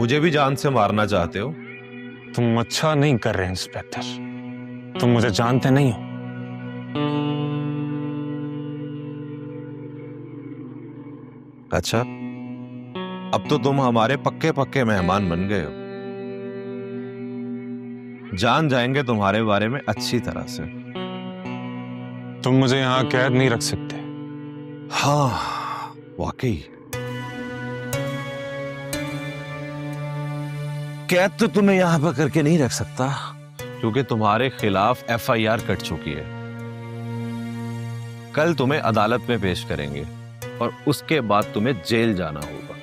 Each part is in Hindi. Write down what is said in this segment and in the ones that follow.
मुझे भी जान से मारना चाहते हो? तुम अच्छा नहीं कर रहे इंस्पेक्टर, तुम मुझे जानते नहीं हो। अच्छा, अब तो तुम हमारे पक्के पक्के मेहमान बन गए हो। जान जाएंगे तुम्हारे बारे में अच्छी तरह से। तुम मुझे यहां कैद नहीं रख सकते। हाँ, वाकई कैद तो तुम्हें यहां पर करके नहीं रख सकता, क्योंकि तुम्हारे खिलाफ एफआईआर कट चुकी है। कल तुम्हें अदालत में पेश करेंगे और उसके बाद तुम्हें जेल जाना होगा।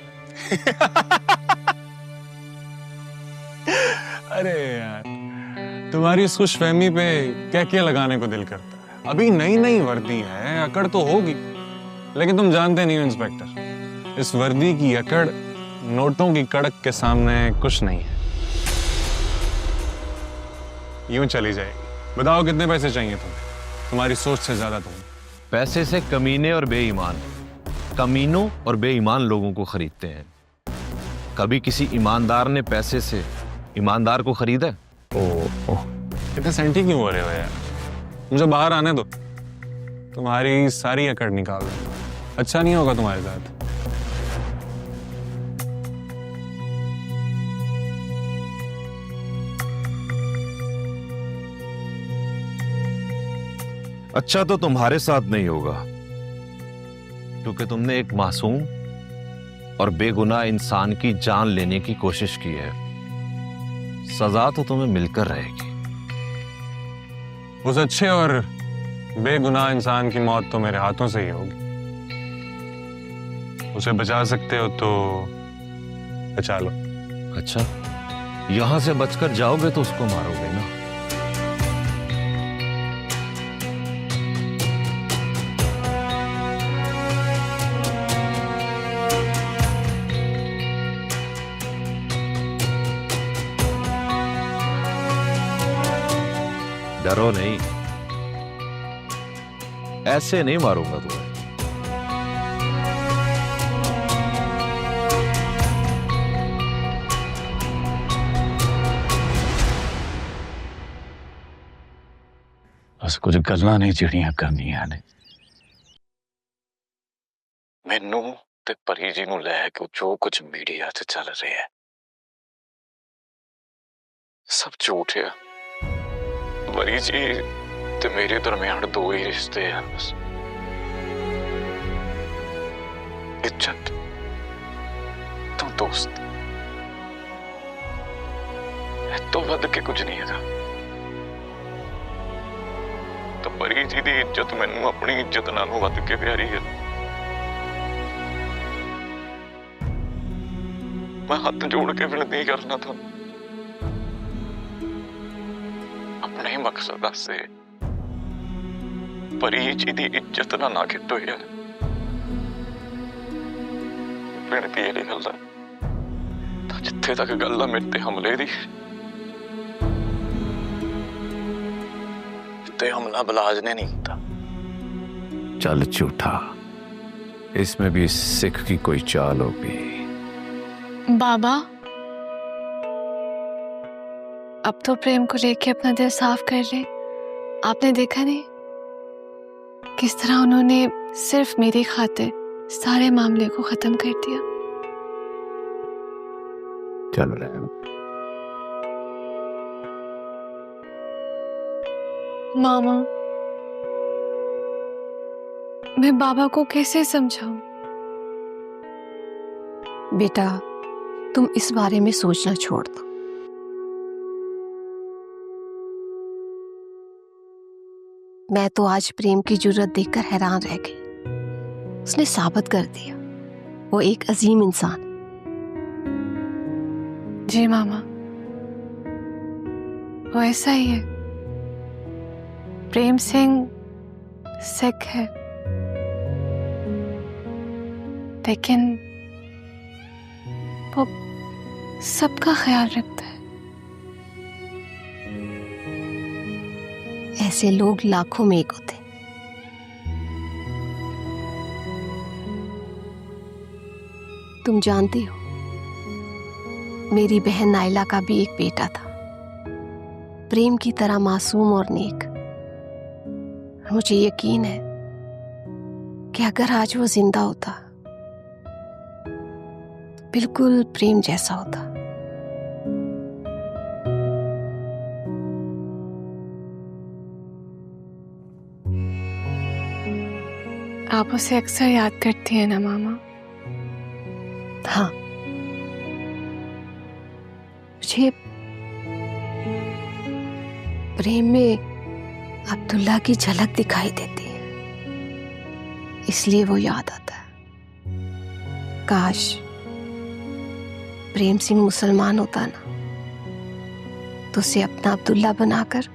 अरे यार, तुम्हारी इस खुशफहमी पे क्या क्या लगाने को दिल करता है। अभी नई नई वर्दी है, अकड़ तो होगी, लेकिन तुम जानते नहीं हो इंस्पेक्टर, इस वर्दी की अकड़ नोटों की कड़क के सामने कुछ नहीं है। यूं चली जाएगी। बताओ कितने पैसे चाहिए तुम्हें? तुम्हारी सोच से ज्यादा तुम। पैसे से कमीने और बेईमान, कमीनों और बेईमान लोगों को खरीदते हैं। कभी किसी ईमानदार ने पैसे से ईमानदार को खरीदा? ओह, इतने सेंटी क्यों हो रहे हो यार? मुझे बाहर आने दो, तुम्हारी सारी अकड़ निकाल दो। अच्छा नहीं होगा तुम्हारे साथ। अच्छा तो तुम्हारे साथ नहीं होगा, क्योंकि तुमने एक मासूम और बेगुनाह इंसान की जान लेने की कोशिश की है। सजा तो तुम्हें मिलकर रहेगी। उस अच्छे और बेगुनाह इंसान की मौत तो मेरे हाथों से ही होगी। उसे बचा सकते हो तो बचा लो। अच्छा, यहां से बचकर जाओगे तो उसको मारोगे ना? डरो नहीं, ऐसे नहीं मारूंगा तुम्हें। बस कुछ गल्लां नहीं ਜਿਹੜੀਆਂ ਕਰਨੀਆਂ ਨੇ। ਮੈਨੂੰ ਤੇ ਪਰੀ ਜੀ ਨੂੰ ਲੈ ਕੇ ਜੋ ਕੁਝ ਮੀਡੀਆ 'ਚ ਚੱਲ ਰਿਹਾ ਹੈ ਸਭ ਝੂਠ ਹੈ। परी जी ते मेरे दरमियान दो ही रिश्ते हैं बस, इज्जत तो दोस्त, तो वध के कुछ नहीं है। तो परी जी की इज्जत मैनू अपनी इज्जत नालों वध के प्यारी है। मैं हाथ जोड़ के विनती करना था, अपने मकसद से परी जी की इज्जत ना खिटो यार। बेनती यही गल है, तो जिथे तक गल है मेरे ते हमले दी, ते हमला बलाज ने नहीं किया। चल झूठा, इसमें भी सिख की कोई चाल होगी। बाबा, अब तो प्रेम को लेके अपना दिल साफ कर ले। आपने देखा नहीं किस तरह उन्होंने सिर्फ मेरी खातिर सारे मामले को खत्म कर दिया। चल रहे मामा, मैं बाबा को कैसे समझाऊं? बेटा, तुम इस बारे में सोचना छोड़ दो। मैं तो आज प्रेम की जरूरत देखकर हैरान रह गई। उसने साबित कर दिया वो एक अजीम इंसान। जी मामा, वो ऐसा ही है। प्रेम सिंह सिख है, लेकिन वो सबका ख्याल रखता है। ऐसे लोग लाखों में एक होते। तुम जानती हो मेरी बहन नाइला का भी एक बेटा था, प्रेम की तरह मासूम और नेक। मुझे यकीन है कि अगर आज वो जिंदा होता तो बिल्कुल प्रेम जैसा होता। आप उसे अक्सर याद करती हैं ना मामा? हाँ, मुझे प्रेम में अब्दुल्ला की झलक दिखाई देती है, इसलिए वो याद आता है। काश प्रेम सिंह मुसलमान होता ना, तो उसे अपना अब्दुल्ला बनाकर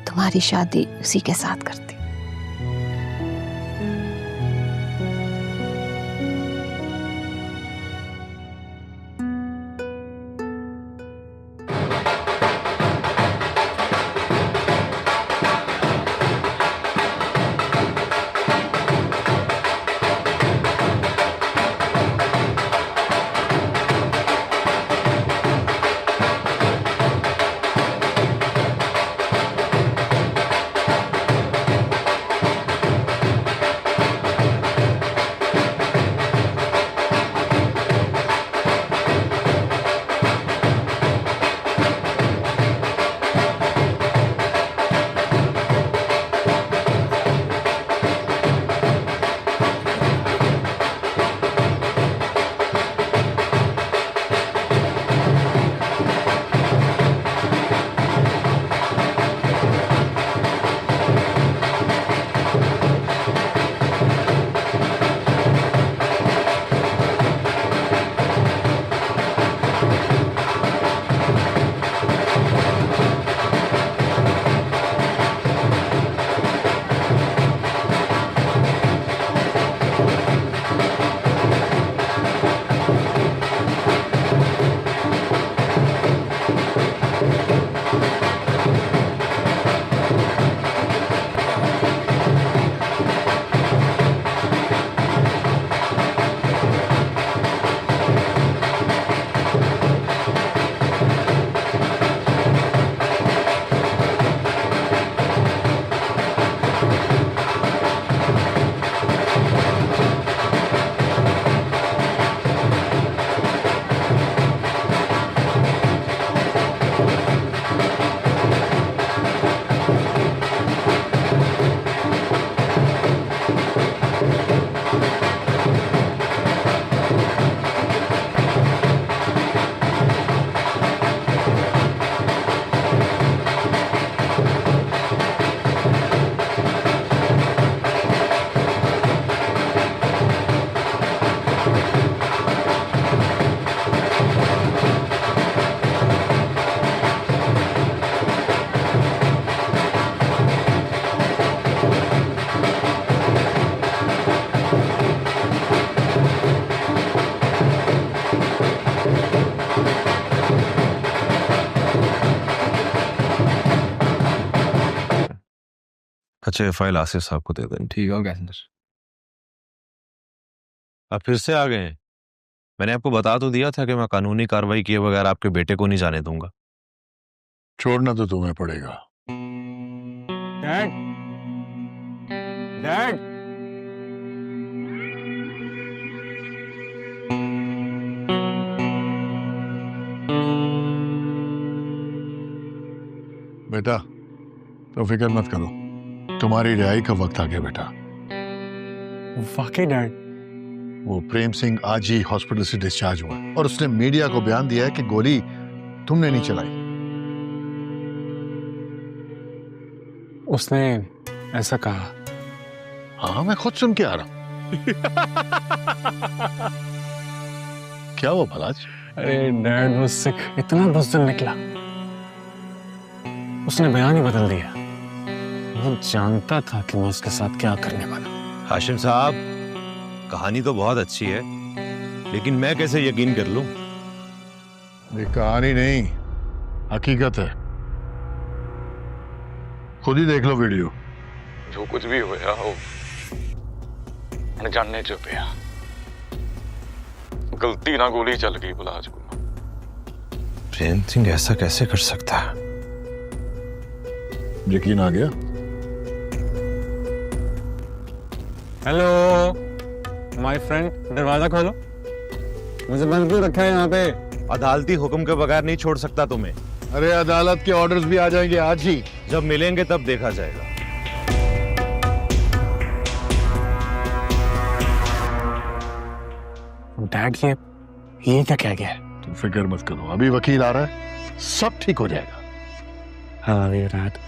तुम्हारी शादी उसी के साथ करती। अच्छा, ये फाइल आसिफ साहब को दे दें। ठीक हो गया सर। आप फिर से आ गए हैं। मैंने आपको बता तो दिया था कि मैं कानूनी कार्रवाई किए बगैर आपके बेटे को नहीं जाने दूंगा। छोड़ना तो तुम्हें पड़ेगा। डैड, डैड, बेटा तो फिक्र मत करो, तुम्हारी रिहाई का वक्त आ गया बेटा। वाकई डैड? वो प्रेम सिंह आज ही हॉस्पिटल से डिस्चार्ज हुआ और उसने मीडिया को बयान दिया है कि गोली तुमने नहीं चलाई। उसने ऐसा कहा? हाँ, मैं खुद सुन के आ रहा हूं। क्या वो भलाज? अरे डैड, वो सिख इतना बुज़दिल निकला, उसने बयान ही बदल दिया। वो जानता था कि मैं उसके साथ क्या करने वाला। हाशिम साहब, कहानी तो बहुत अच्छी है, लेकिन मैं कैसे यकीन कर लूं? ये कहानी नहीं, हकीकत है। खुद ही देख लो वीडियो। जो कुछ भी होया हो अनजाने च पिया। गलती ना गोली चल गई बुलाज को। प्रेम सिंह ऐसा कैसे कर सकता है? यकीन आ गया? हेलो माय फ्रेंड, दरवाजा खोलो, मुझे बंद क्यों रखा है यहाँ पे? अदालती हुक्म के बगैर नहीं छोड़ सकता तुम्हें। अरे अदालत के ऑर्डर्स भी आ जाएंगे आज ही। जब मिलेंगे तब देखा जाएगा। डैड ये क्या कह गया? तुम फिक्र मत करो, अभी वकील आ रहा है, सब ठीक हो जाएगा। हाँ ये रात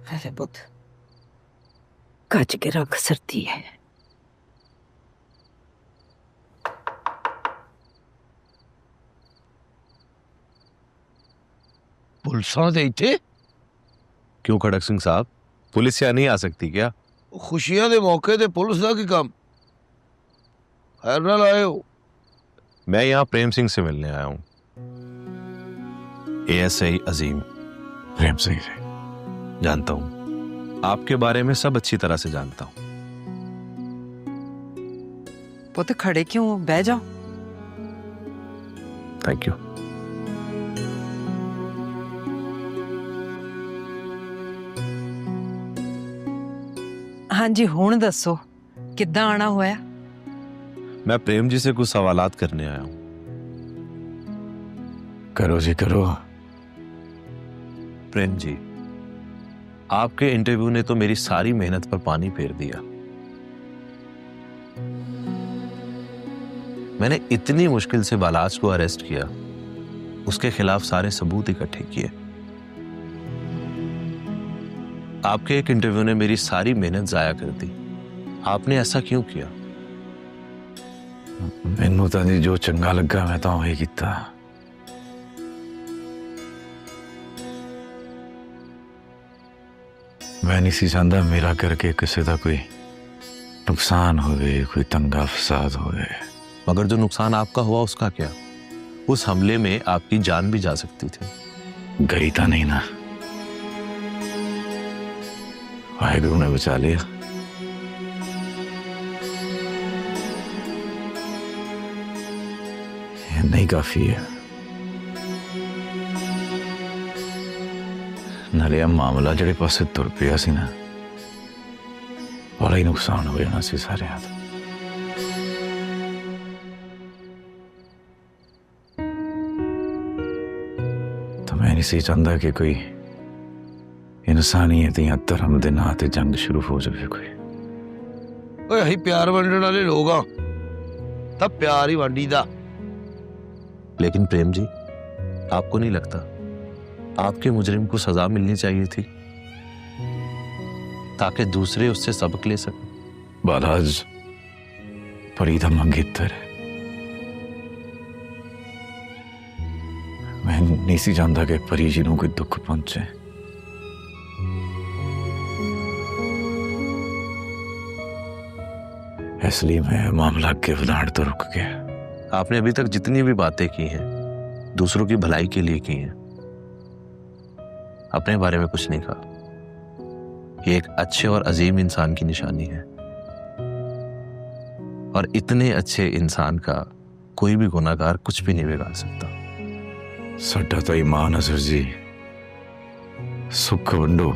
अरे बुद्ध, कच के रख सरती है। पुलिसां दे इत्थे क्यों खड़क सिंह साहब, पुलिस यहाँ नहीं आ सकती क्या? खुशियां दे मौके ते पुलिस दा की काम? खैर नाल आए हो? मैं यहाँ प्रेम सिंह से मिलने आया हूँ। ASI अजीम। प्रेम सिंह से जानता हूँ, आपके बारे में सब अच्छी तरह से जानता हूँ। पुत्र खड़े क्यों हो? बैठ जाओ। Thank you. हाँ जी, हुण दसो किद्दां आना होया? मैं प्रेम जी से कुछ सवालात करने आया हूँ। करो जी करो। प्रेम जी, आपके इंटरव्यू ने तो मेरी सारी मेहनत पर पानी फेर दिया। मैंने इतनी मुश्किल से बालाज को अरेस्ट किया, उसके खिलाफ सारे सबूत इकट्ठे किए। आपके एक इंटरव्यू ने मेरी सारी मेहनत जाया कर दी। आपने ऐसा क्यों किया? मैनू तो जी जो चंगा लगा मैं तो वही किया। मैं नहीं सी चाहता मेरा करके किसी का कोई नुकसान होवे, कोई तंगा फसाद होवे। मगर जो नुकसान आपका हुआ उसका क्या? उस हमले में आपकी जान भी जा सकती थी। गई था नहीं ना, वाहिगुरु ने बचा लिया। ये नहीं काफी है, नाले यह मामला जड़े पासे तुर पिया सी ना, बड़ा ही नुकसान हो जाना सी सारे हाथ। तो मैं नहीं सी चाहता कि कोई इंसानियत या धर्म दे नां ते जंग शुरू हो जाए कोई। ओए अहीं प्यार वंडण वाले लोग हां, तब प्यार ही वंडी दा। लेकिन प्रेम जी, आपको नहीं लगता आपके मुजरिम को सजा मिलनी चाहिए थी ताकि दूसरे उससे सबक ले सकें? बालाज फरीदा मंगेतर है। मैं नहीं सी जानता कि परी जी को कोई दुख पहुंचे। इसलिए मैं मामला के बढ़ाने तो रुक गया। आपने अभी तक जितनी भी बातें की हैं दूसरों की भलाई के लिए की हैं, अपने बारे में कुछ नहीं कहा। ये एक अच्छे और अजीम इंसान की निशानी है, और इतने अच्छे इंसान का कोई भी गुनाहगार कुछ भी नहीं बिगाड़ सकता। साडा तो ईमान अजर जी, सुख वंडो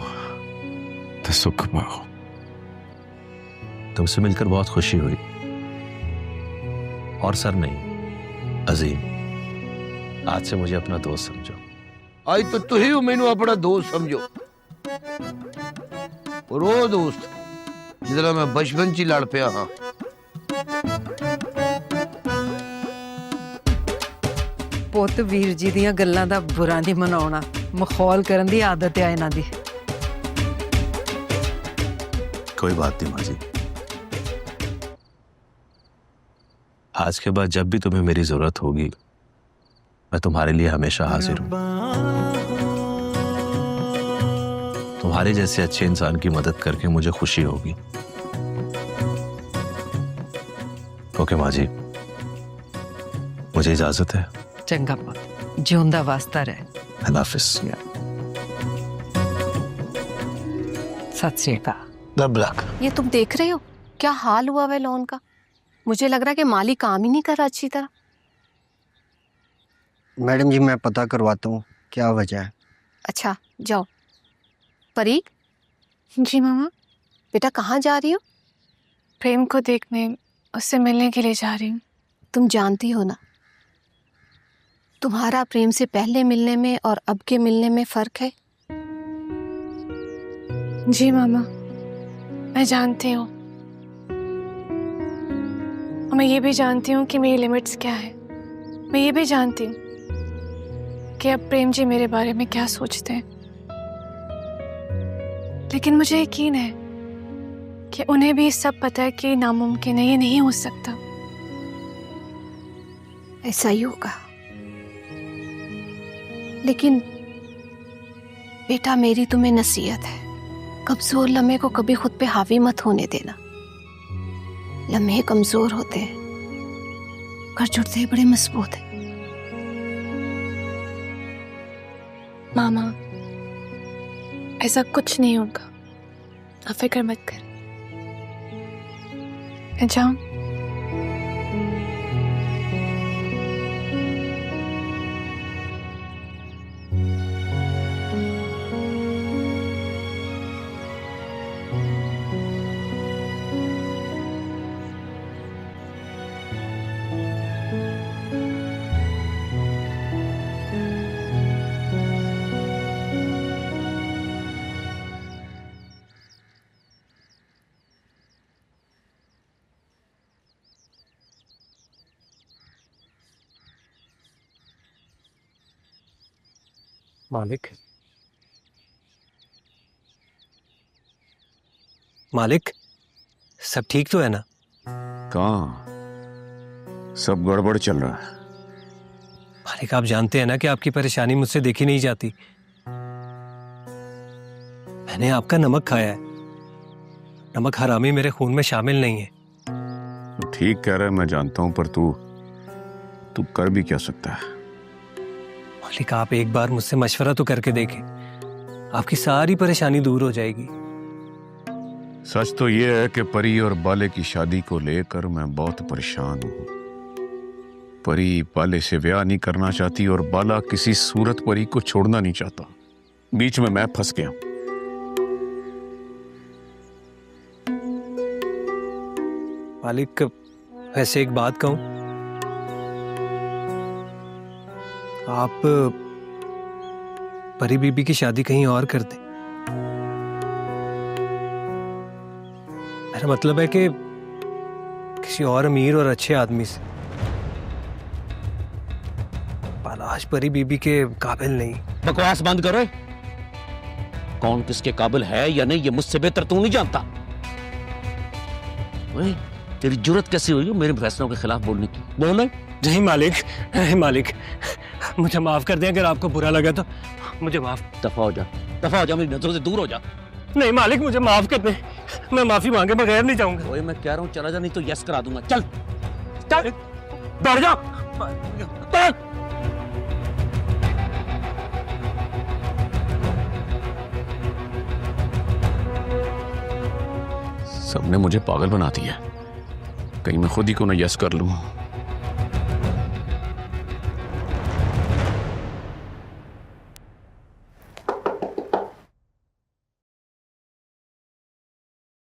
तो सुख पाओ। तुमसे मिलकर बहुत खुशी हुई। और सर नहीं, अजीम, आज से मुझे अपना दोस्त समझो। आज तो तुही मैनू अपना दोस्त समझो। रो दोस्त जिदा मैं बचपन च लड़ पिया हाँ। पुੱਤ ਵੀਰ जी ਦੀਆਂ ਗੱਲਾਂ ਦਾ ਬੁਰਾ ਨਹੀਂ ਮਨਾਉਣਾ, ਮਖੌਲ ਕਰਨ ਦੀ ਆਦਤ ਹੈ ਇਹਨਾਂ ਦੀ। कोई बात नहीं माँ जी, आज के बाद जब भी तुम्हें मेरी जरूरत होगी मैं तुम्हारे लिए हमेशा हाजिर हूं। तुम्हारे जैसे अच्छे इंसान की मदद करके मुझे खुशी होगी। ओके माँ जी, मुझे इजाजत है। ਚੰਗਾ ਪੁੱਤ, ਜਿਉਂਦਾ ਵਾਸਤਾ ਰਹਿ। अल्लाह हाफिज। सत श्री अकाल। दब लक। ये तुम देख रहे हो क्या हाल हुआ है लोन का? मुझे लग रहा है कि माली काम ही नहीं कर रहा अच्छी तरह। मैडम जी मैं पता करवाता हूँ क्या वजह है। अच्छा जाओ। परी जी मामा, बेटा कहाँ जा रही हो? प्रेम को देखने, उससे मिलने के लिए जा रही हूँ। तुम जानती हो ना तुम्हारा प्रेम से पहले मिलने में और अब के मिलने में फर्क है। जी मामा, मैं जानती हूँ। और मैं ये भी जानती हूँ कि मेरी लिमिट्स क्या है। मैं ये भी जानती हूँ कि अब प्रेम जी मेरे बारे में क्या सोचते हैं। लेकिन मुझे यकीन है कि उन्हें भी सब पता है कि नामुमकिन है, ये नहीं हो सकता। ऐसा ही होगा। लेकिन बेटा मेरी तुम्हें नसीहत है, कमजोर लम्हे को कभी खुद पे हावी मत होने देना। लम्हे कमजोर होते हैं पर जुड़ते बड़े मजबूत हैं। मामा ऐसा कुछ नहीं होगा, आप फिक्र मत कर। मैं जाऊं? मालिक, मालिक सब ठीक तो है ना? कहाँ सब गड़बड़ चल रहा है। मालिक आप जानते हैं ना कि आपकी परेशानी मुझसे देखी नहीं जाती। मैंने आपका नमक खाया है। नमक हरामी मेरे खून में शामिल नहीं है। तू ठीक कह रहा है, मैं जानता हूं, पर तू कर भी क्या सकता है। मालिक आप एक बार मुझसे मशवरा तो करके देखें, आपकी सारी परेशानी दूर हो जाएगी। सच तो ये है कि परी और बाले की शादी को लेकर मैं बहुत परेशान हूं। परी बाले से ब्याह नहीं करना चाहती और बाला किसी सूरत परी को छोड़ना नहीं चाहता। बीच में मैं फंस गया। मालिक वैसे एक बात कहूं, आप परी बीबी की शादी कहीं और कर दें। मेरा मतलब है कि किसी और अमीर और अच्छे आदमी से। बालाज परी बीबी के काबिल नहीं। बकवास बंद करो। कौन किसके काबिल है या नहीं ये मुझसे बेहतर तू नहीं जानता। ओए, तेरी जुर्रत कैसी हुई मेरे फैसलों के खिलाफ बोलने की? बोल। नहीं मालिक, नहीं मालिक, मुझे माफ कर दें। अगर आपको बुरा लगा तो मुझे माफ। दफा हो जा, दफा हो जा, मेरी नजरों से दूर हो जा। नहीं मालिक मुझे माफ कर दें, मैं माफी मांगे बगैर नहीं जाऊंगा। ओए मैं कह रहा हूँ चला जा, नहीं तो यस करा दूंगा। चल चल बैठ जा। सबने मुझे पागल बना दिया। कहीं मैं खुद ही को ना यस कर लूं।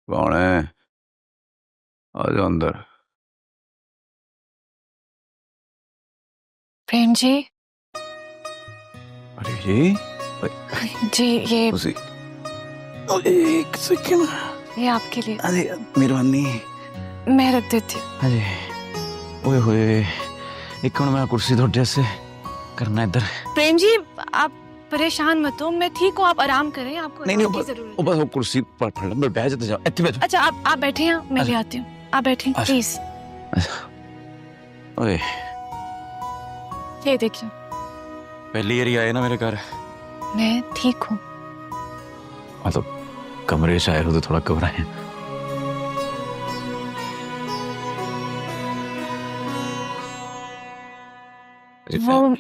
कौन है? आ जाओ अंदर। प्रेम जी। अरे जी जी ये एक सेकंड। ये आपके लिए। अरे मेहरबानी। मैं रख देती हूँ। अरे ओए होए, एक मिनट मैं कुर्सी थोड़े से करना इधर। प्रेम जी आप परेशान मत हो, मैं ठीक हूँ, आप आराम करें। आपको नहीं आराम की जरूरत है। बस वो कुर्सी पर फड़ मैं बैठ जाते जाओ। इतने बैठ। अच्छा आप बैठे हैं, मैं ले आती हूँ। आप बैठे प्लीज। ओए ये देखिए, पहली बार आए ना मेरे घर। मैं ठीक हूँ। मतलब कमरे से आए हो तो थोड़ा घबराए। वो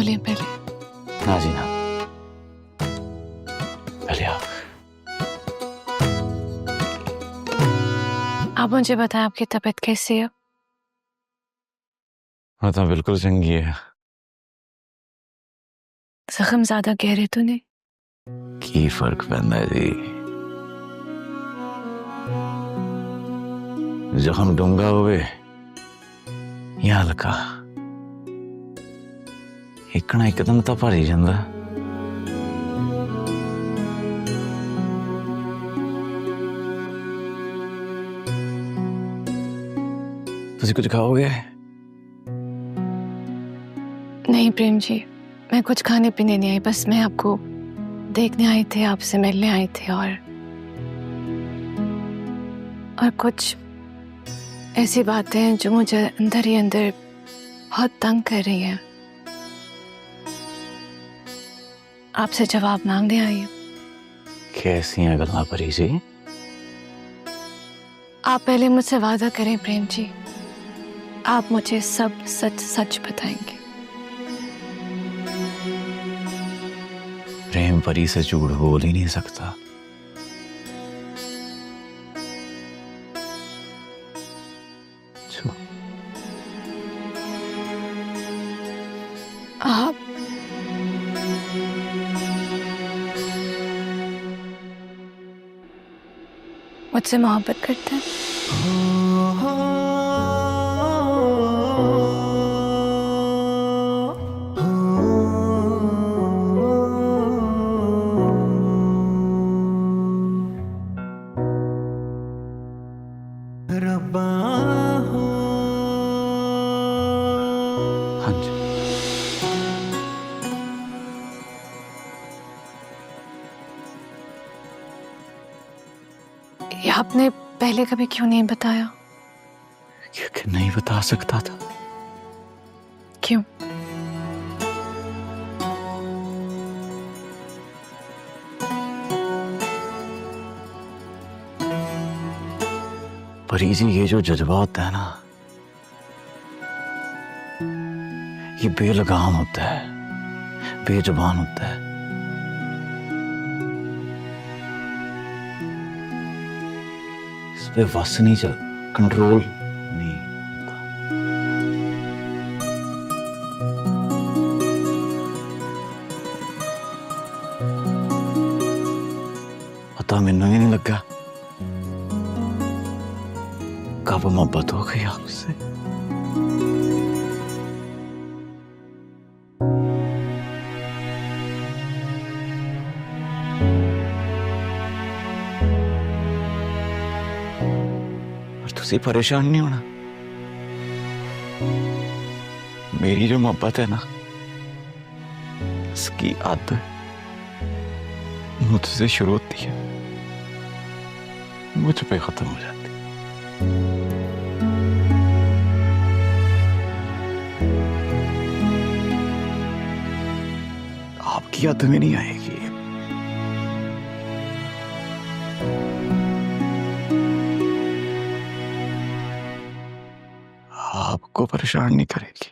बोलें पहले। ना जी ना, पहले आप मुझे बताएं आपकी तबीयत कैसी है? हाँ तो बिल्कुल चंगी है। जख्म ज्यादा गहरे तो नहीं? की फर्क पैंदा है जी, जख्म डूंगा होवे या हल्का, इकना एकदम तो भर ही जांदा। तुसी कुछ खाओगे? नहीं प्रेम जी, मैं कुछ खाने पीने नहीं आई, बस मैं आपको देखने आई थी, आपसे मिलने आई थी और कुछ ऐसी बातें हैं जो मुझे अंदर ही अंदर बहुत तंग कर रही हैं। आपसे जवाब मांगने आई हूँ। कैसी हैं गल्लां परी जी? आप पहले मुझसे वादा करें प्रेम जी, आप मुझे सब सच सच बताएंगे। प्रेम परी से झूठ बोल ही नहीं सकता। आप मुझसे मोहब्बत करते हैं? हाँ जी। ये आपने पहले कभी क्यों नहीं बताया? क्योंकि नहीं बता सकता था। क्यों? परी जी, ये जो जज्बा होता है ना, ये बेलगाम होता है, बेजुबान होता है। इस पे वस नहीं चल, कंट्रोल नहीं होता। पता मैनू ही नहीं लगा कब मोहब्बत हो गई आपसे। और तुसी परेशान नहीं होना। मेरी जो मोहब्बत है ना, इसकी हद मुझसे शुरू होती है, मुझ पे खत्म हो जाती है। आपकी याद में नहीं आएगी। आपको परेशान नहीं करेगी।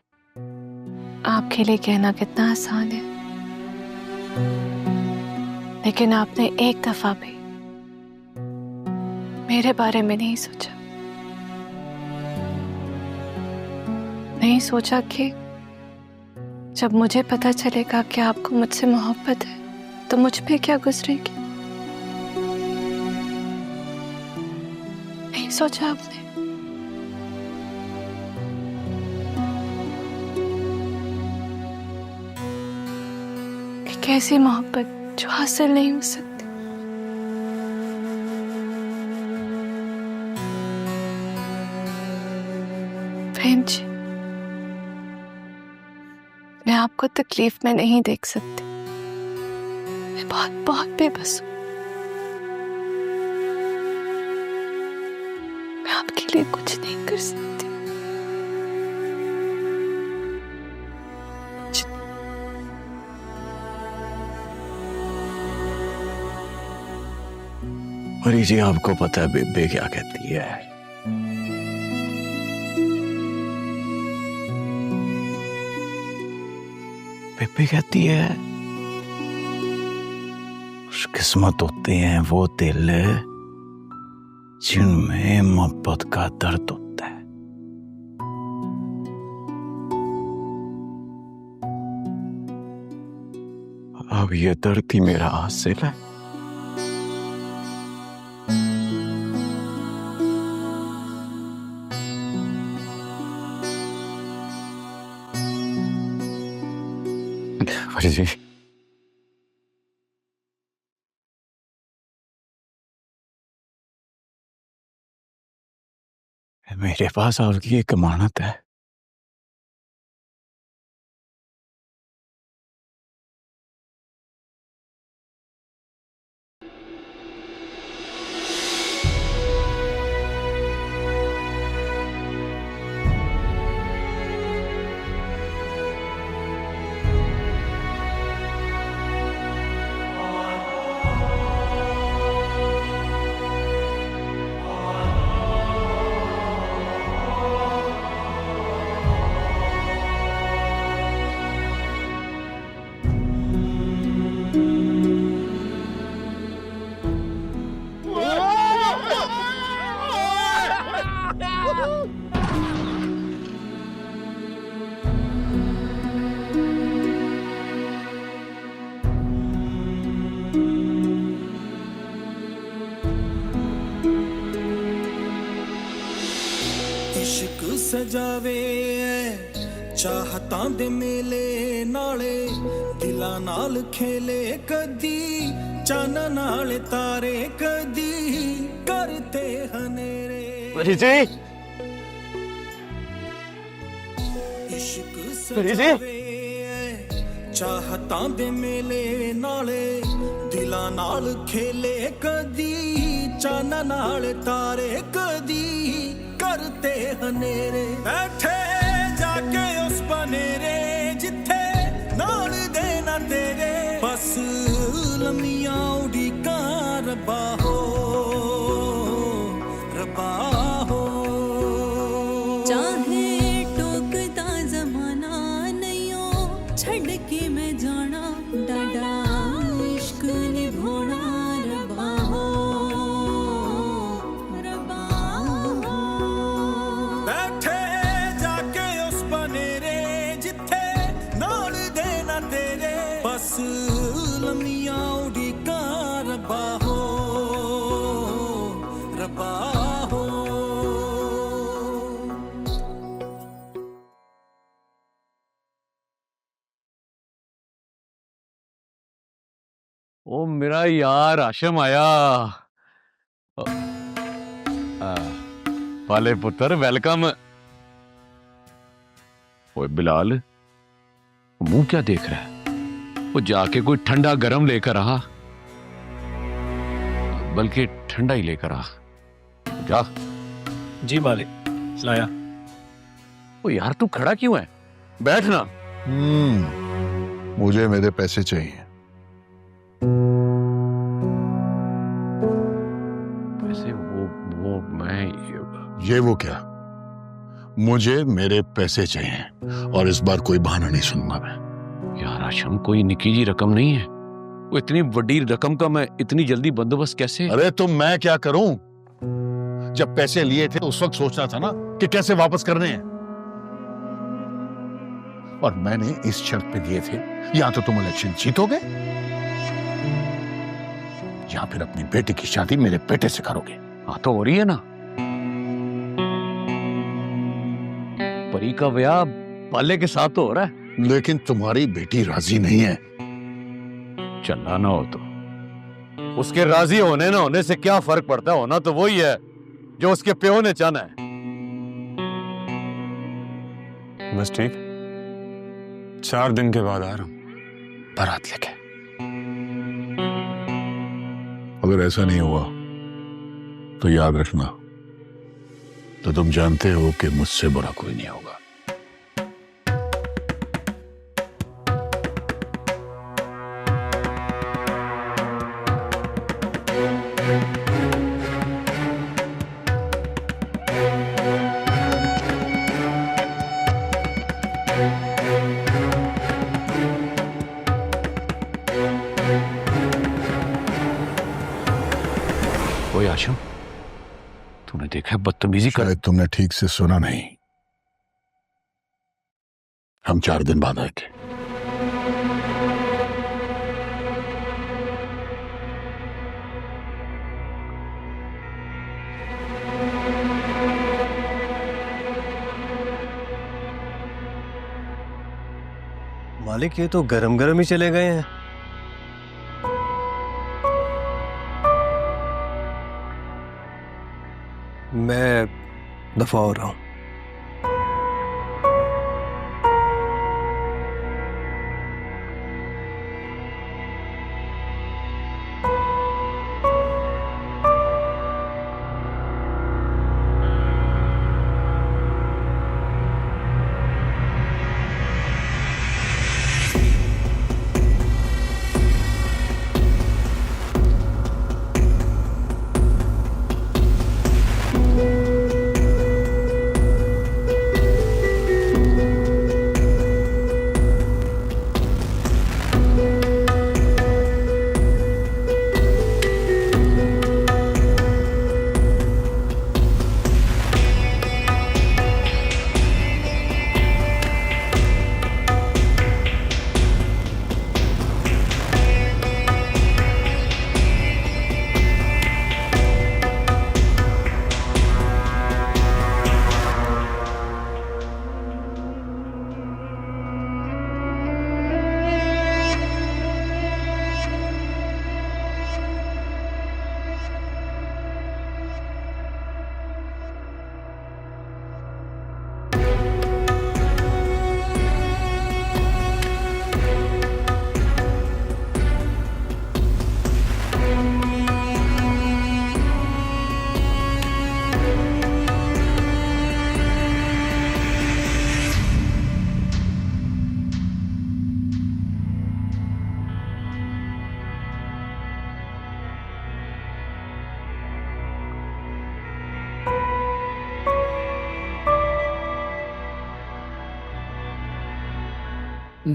आपके लिए कहना कितना आसान है, लेकिन आपने एक दफा भी मेरे बारे में नहीं सोचा। नहीं सोचा कि जब मुझे पता चलेगा कि आपको मुझसे मोहब्बत है तो मुझ पे क्या गुजरेगी। नहीं सोचा आपने। एक ऐसी मोहब्बत जो हासिल नहीं हो सकती। प्रेम जी, मैं आपको तकलीफ में नहीं देख सकती। मैं बहुत बहुत बेबस हूं। मैं आपके लिए कुछ नहीं कर सकती। परी जी, आपको पता है बेबे क्या कहती है? भी कहती है खुशकिस्मत होते हैं वो दिल जिनमें मोहब्बत का दर्द होता है। अब ये दर्द ही मेरा हासिल है। परी जी, मेरे पास आपकी एक अमानत है। इश्क सजावे चाहतां दे मेले नाले दिलां नाल खेले कदी चन नाल तारे कदी करते हनेरे। परी जी, इश्क सजावे चाहतां दे मेले नाले दिलां नाल खेले कदी चन नाल तारे कदी करते हनेरे। बैठे जाके उस बनेरे जिथे नाल देना तेरे बस लम्मियां उड़ीका रब्बा हो रब्बा हो। चाहे टोकदा जमाना नहीं हो छड़ के मैं जाना डाडा इश्क निभाना रब्बा हो रब्बा हो। बैठे जाके उस बनेरे जिथे नाल देना तेरे बस लम्मियां उड़ीका रब्बा हो रब्बा हो। ओ मेरा यार आशम आया। पाले पुत्र वेलकम। ओए बिलाल, मुंह क्या देख रहा है? वो जाके कोई ठंडा गरम लेकर आ, बल्कि ठंडा ही लेकर आ। जा। जी मालिक, लाया। ओ यार तू खड़ा क्यों है? बैठ ना। मुझे मेरे पैसे चाहिए। पैसे? वो मैं ये वो क्या? मुझे मेरे पैसे चाहिए और इस बार कोई बहाना नहीं सुनूंगा मैं। यार आशम, कोई निकी जी रकम नहीं है। वो इतनी बड़ी रकम का मैं इतनी जल्दी बंदोबस्त कैसे? अरे तो मैं क्या करूं? जब पैसे लिए थे उस वक्त सोचना था ना कि कैसे वापस करने हैं। और मैंने इस शर्त पे दिए थे, या तो तुम इलेक्शन जीतोगे या फिर अपनी बेटी की शादी मेरे बेटे से करोगे। हाँ तो हो रही है ना। परी का ब्याह पाले के साथ तो हो रहा है। लेकिन तुम्हारी बेटी राजी नहीं है। चलना ना हो तो उसके राजी होने ना होने से क्या फर्क पड़ता है? होना तो वही है जो उसके प्यो ने चाहना है। बस ठीक, 4 दिन के बाद आ रहा हूं बारात लेके। अगर ऐसा नहीं हुआ तो याद रखना, तो तुम जानते हो कि मुझसे बुरा कोई नहीं होगा। ओए आशम, तूने देखा बदतमीजी कर। शायद तुमने ठीक से सुना नहीं। हम 4 दिन बाद आए थे। मालिक ये तो गरम गरम ही चले गए हैं। मैं दफा हो रहा हूं।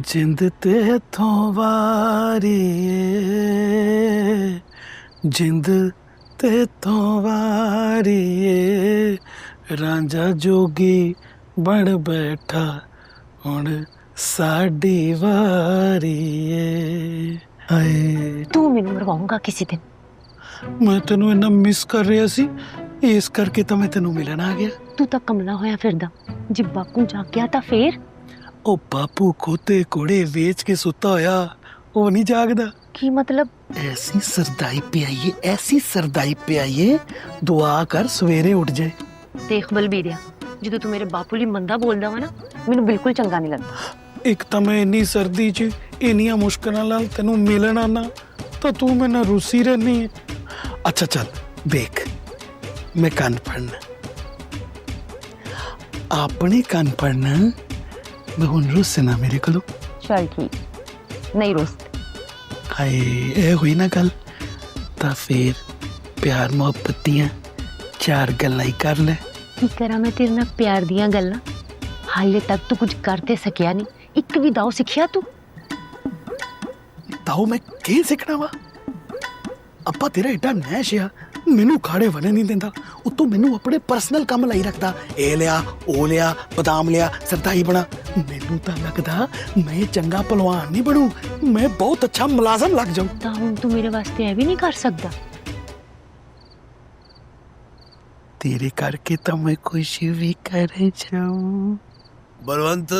जिंद ते थों वारी जिंद ते थों वारी रांझा जोगी बन बैठा हुण साडी वारी हाय। तू मैनू मरवाऊंगा किसी दिन। मैं तेनू इन्ना मिस कर रहा सी, इस करके तो मैं तेनू मिलन आ गया। तू तो कमला होया फिरदा, जे बापू जाग गया तो फिर? ओ बापू खोते कोड़े वेच के सुता होया, वो नहीं जागदा। की मतलब? ऐसी सरदाई पे आइए, ऐसी सरदाई पे आइए, दुआ कर सवेरे उठ जाए। देख बलबीरिया, जो तू मेरे बापू ली मंदा बोलदा वा ना, मैनू बिल्कुल चंगा नहीं लगता। एक तो मैं इन्नी सर्दी च इन्नियां मुश्किलां नाल तेनू मिलन आना, तो तू मेरे नाल रुसी रहनी है। अच्छा चल देख, मैं कान पढ़ना, अपने कान पढ़ना, मैं हुण रुसना मेरे कोलों। चल ठीक, नहीं रुसते। हाय ए हुई ना गल, तो फिर प्यार मोहब्बत दियां 4 गल्लां ही कर ले। की करा मैं तेरे नाल प्यार दियां गल्लां? हाले तक तू कुछ करते सकिया नहीं, एक भी दाव सिखिया तू? दाव मैं के सिखना वा? अब्बा तेरा एडा नैश आ, मैनू खाड़े वने नहीं देंदा, उतों मैनू अपने पर्सनल काम लाई रखदा। ए लिया, ओ लिया, बादाम लिया, सरदाई बना। मैनू तो लगदा मैं चंगा पहलवान नहीं बनू, मैं बहुत अच्छा मुलाजम लग जाऊं। तो हुण तू मेरे वास्ते ऐ भी नहीं कर सकदा? तेरे करके तो मैं कुछ भी कर जाऊं। बलवंत,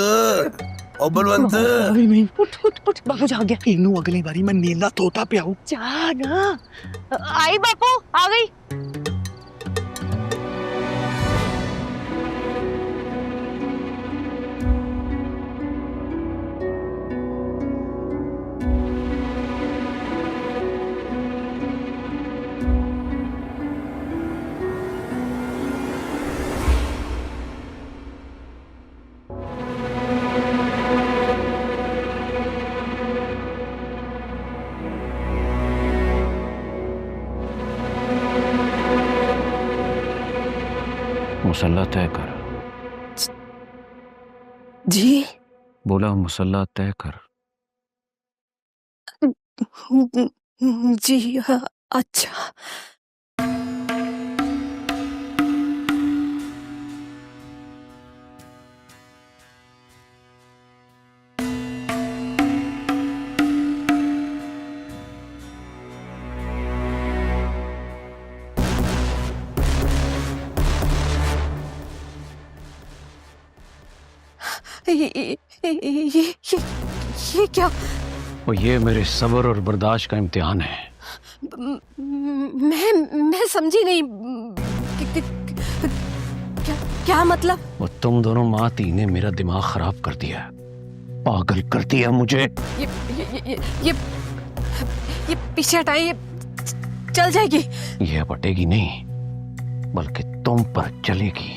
ओ बलवंत, नहीं उठ उठ उठ, बापू जाग गया। इनू अगली बारी मैं नीला तोता पियाऊं। जा ना। आई बापू, आ गई। मुसल्ला तय कर। जी बोला मुसल्ला तय कर। जी अच्छा। ये क्या? वो ये मेरे सब्र और बर्दाश्त का इम्तिहान है। मैं समझी नहीं। क्या मतलब? वो तुम दोनों माँ ती ने मेरा दिमाग खराब कर दिया, पागल कर दिया मुझे। ये पीछे हटाइए, ये चल जाएगी। ये अब हटेगी नहीं, बल्कि तुम पर चलेगी।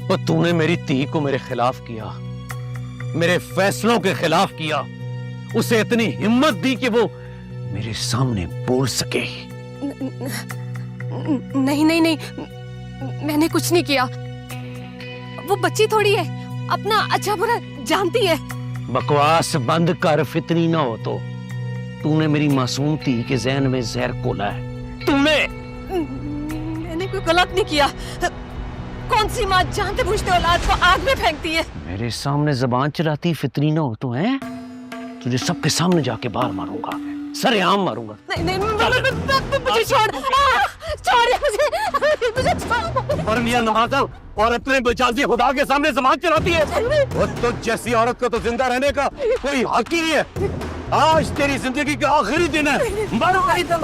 वो तूने मेरी ती को मेरे खिलाफ किया, मेरे फैसलों के खिलाफ किया। उसे इतनी हिम्मत दी कि वो मेरे सामने बोल सके। नहीं नहीं नहीं, मैंने कुछ नहीं किया। वो बच्ची थोड़ी है, अपना अच्छा बुरा जानती है। बकवास बंद कर, फितनी ना हो तो। तूने मेरी मासूम ती के जहन में जहर घोला है। तूने। मैंने कोई गलत नहीं किया। कौन सी माँ जानते बूझते औलाद को आग में फेंकती है? मेरे सामने जबान चलाती फितनी ना हो तो है, तुझे सबके सामने जाके बाहर मारूंगा, सरेआम मारूंगा। नहीं नहीं, मुझे छोड़ मुझे छोड़। और मियां नवाजा और अपने बेचाजी खुदा के सामने जबान चलाती है। वो तो जैसी औरत को तो जिंदा रहने का कोई हक ही नहीं है। आज तेरी जिंदगी का आखिरी दिन है, मरो नहीं तो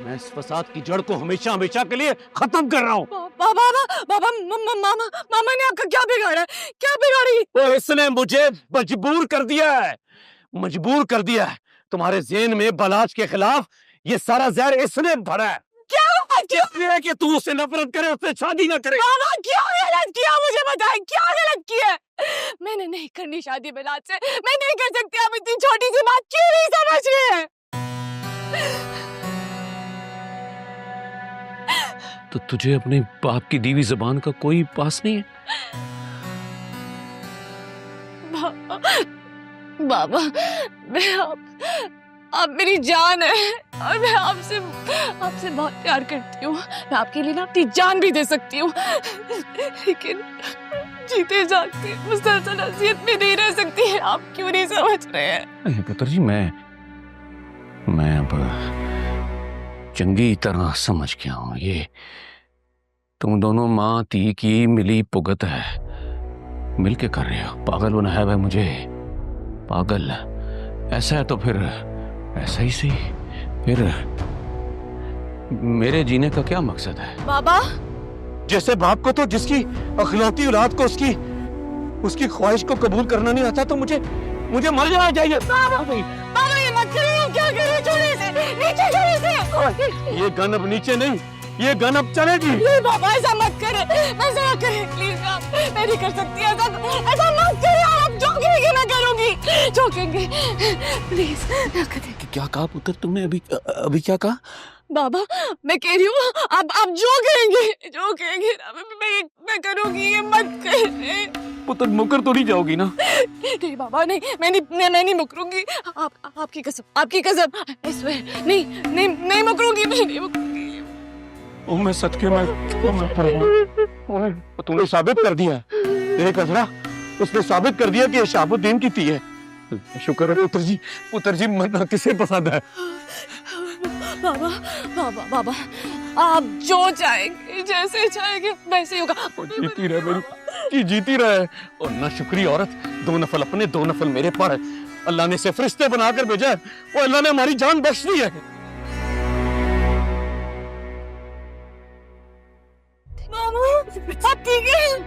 मैं इस फसाद की जड़ को हमेशा हमेशा के लिए खत्म कर रहा हूँ। बाबा मामा ने आपका क्या बिगाड़ा? क्या बिगाड़ी? वो इसने मुझे मजबूर कर दिया है, मजबूर कर दिया है। तुम्हारे ज़हन में बलाज के खिलाफ ये सारा जहर इसने भरा है। क्या कि तू उससे नफरत करे, उससे शादी ना करे। मामा क्या गलत किया? मुझे बताएं, क्या गलत किया? मैंने नहीं करनी शादी बलाज से, मैं नहीं कर सकती। आप इतनी छोटी सी बात क्यों नहीं समझ रहे हैं? तो तुझे अपने बाप की दीवी जबान का कोई पास नहीं है? बाबा, मैं आप मेरी जान है और मैं आपसे बहुत प्यार करती हूँ। मैं आपके लिए ना अपनी जान भी दे सकती हूँ, लेकिन जीते जागते मुसलसल अज़ियत में नहीं रह सकती है। आप क्यों नहीं समझ रहे हैं? पुत्र जी, मैं अब चंगी तरह समझ गया हूँ। ये तुम दोनों माँ ती की मिली भुगत है, मिलके कर रहे हो। पागल बनाया है मुझे, पागल। ऐसा है तो फिर ऐसा ही सही। फिर मेरे जीने का क्या मकसद है? बाबा, जैसे बाप को तो जिसकी अखलाती औलाद को उसकी ख्वाहिश को कबूल करना नहीं आता, तो मुझे मर जाना चाहिए। बाबा ये मत करो, क्या करो? छोड़े से, नीचे छोड़े से। ये गन अब नीचे नहीं, ये गन अब चलेगी। नहीं बाबा, ऐसा मत करे, ऐसा मत करे प्लीज। आप, मैं नहीं कर सकती ऐसा मत करे। आप जो कहेंगे मैं करूंगी, जो कहेंगे प्लीज ना करें। क्या कहा पुत्र तुमने? अभी क्या कहा? बाबा मैं कह रही हूँ, आप जो कहेंगे मैं करूंगी। ये मत करे। पुत्र मुकर तो नहीं जाओगी ना? नहीं बाबा, नहीं, मैं नहीं मुकरूंगी। आपकी कसम I swear, नहीं मुकरूंगी, मैं नहीं मुकरूंगी। मैं सदके में तूने साबित कर दिया एक अजरा, उसने साबित कर दिया कि ये शहाबुद्दीन की थी है। शुक्र है पुत्र जी मरना किसे पसंद है? बाबा आप जो चाहेंगे, जैसे चाहेंगे वैसे होगा। जीती रहे मेरी, जीती रहे। और ना शुक्री औरत, 2 नफल अपने 2 नफल मेरे पर। अल्लाह ने से फरिश्ते बनाकर भेजा है, और अल्लाह ने हमारी जान बख्श दी है। मामा ठीक है।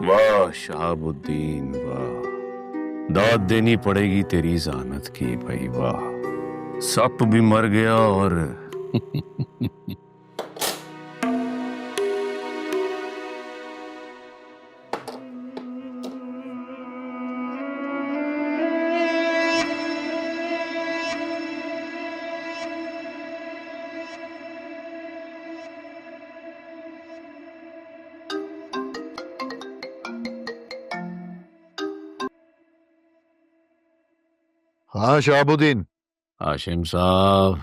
वाह शहाबुद्दीन वाह, दाद देनी पड़ेगी तेरी ज़ानत की भाई। वाह, सप भी मर गया और हाँ शहाबुद्दीन। हाशिम साहब,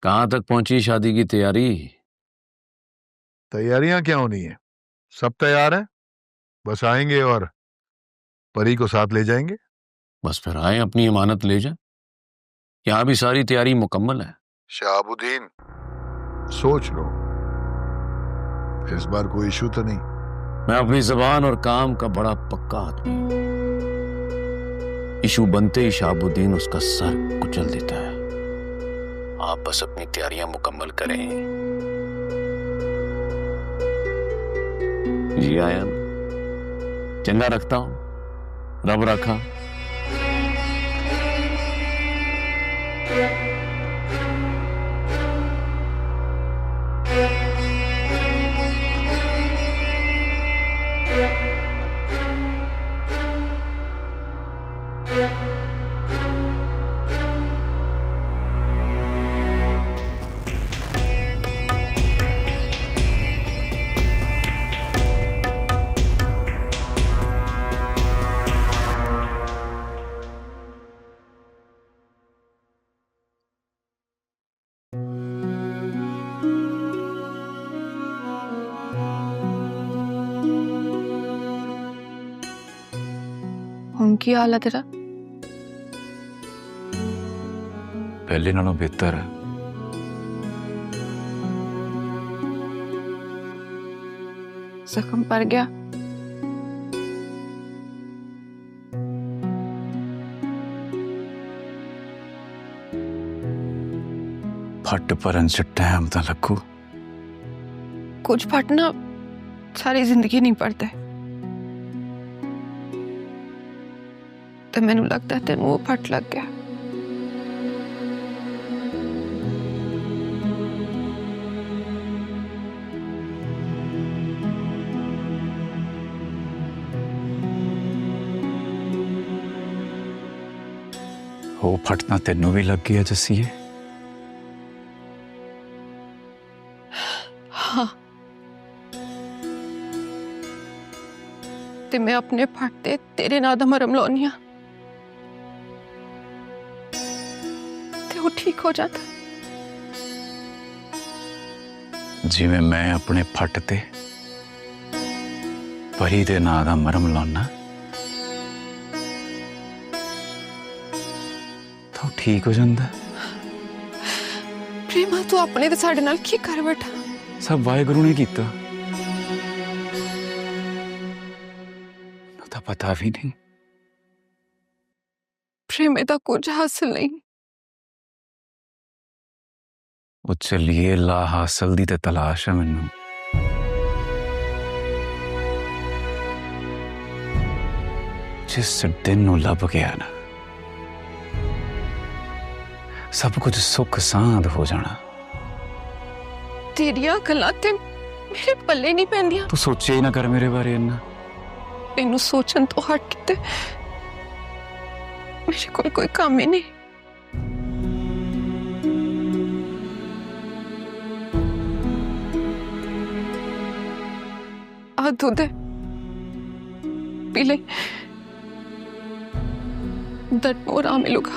कहाँ तक पहुंची शादी की तैयारी? तैयारियां क्या होनी है, सब तैयार है, बस आएंगे और परी को साथ ले जाएंगे। बस फिर आए, अपनी इमानत ले जाए। यहाँ भी सारी तैयारी मुकम्मल है। शहाबुद्दीन सोच लो, इस बार कोई इशू तो नहीं? मैं अपनी जबान और काम का बड़ा पक्का आदमी हूं। इशू बनते ही शहाबुद्दीन उसका सर कुचल देता है। आप बस अपनी तैयारियां मुकम्मल करें। जी आया, चंगा रखता हूं, रब रखा। उनकी हालत है पहले नालों बेहतर है। जख्म पड़ गया? फट परन से टाइम तो लगू। कुछ फटना सारी जिंदगी नहीं पड़ते। तो मैनू लगता है तेन वो फट लग गया। हो फटना तेनों भी लग गया जसीए? हाँ, ते मैं अपने फटते तेरे नाम दा मरम लाउनी आ ते वो ठीक हो जाता। जिवें मैं अपने फटते परी दे नाम दा मरम लाउना तो ठीक हो जाता। प्रेमा तू अपने ते साडे नाल की कर बैठा? सब वाहेगुरु ने कीता, तो पता भी नहीं। प्रेमे दा कुछ हासिल नहीं। वो चलिए ला हासिल दी ते तलाश है मैनू। जिस दिन नू लब गया ना, सब कुछ सुख सांध हो जाना। तेरिया गल्लां ते मेरे पल्ले नहीं पैंदियां। तू सोचे ही ना कर मेरे बारे इन्ना। मैनू सोचन तो हट के मेरे को कोई काम ही नहीं। आ दूध है, पी ले, दर्द में आराम मिलूगा।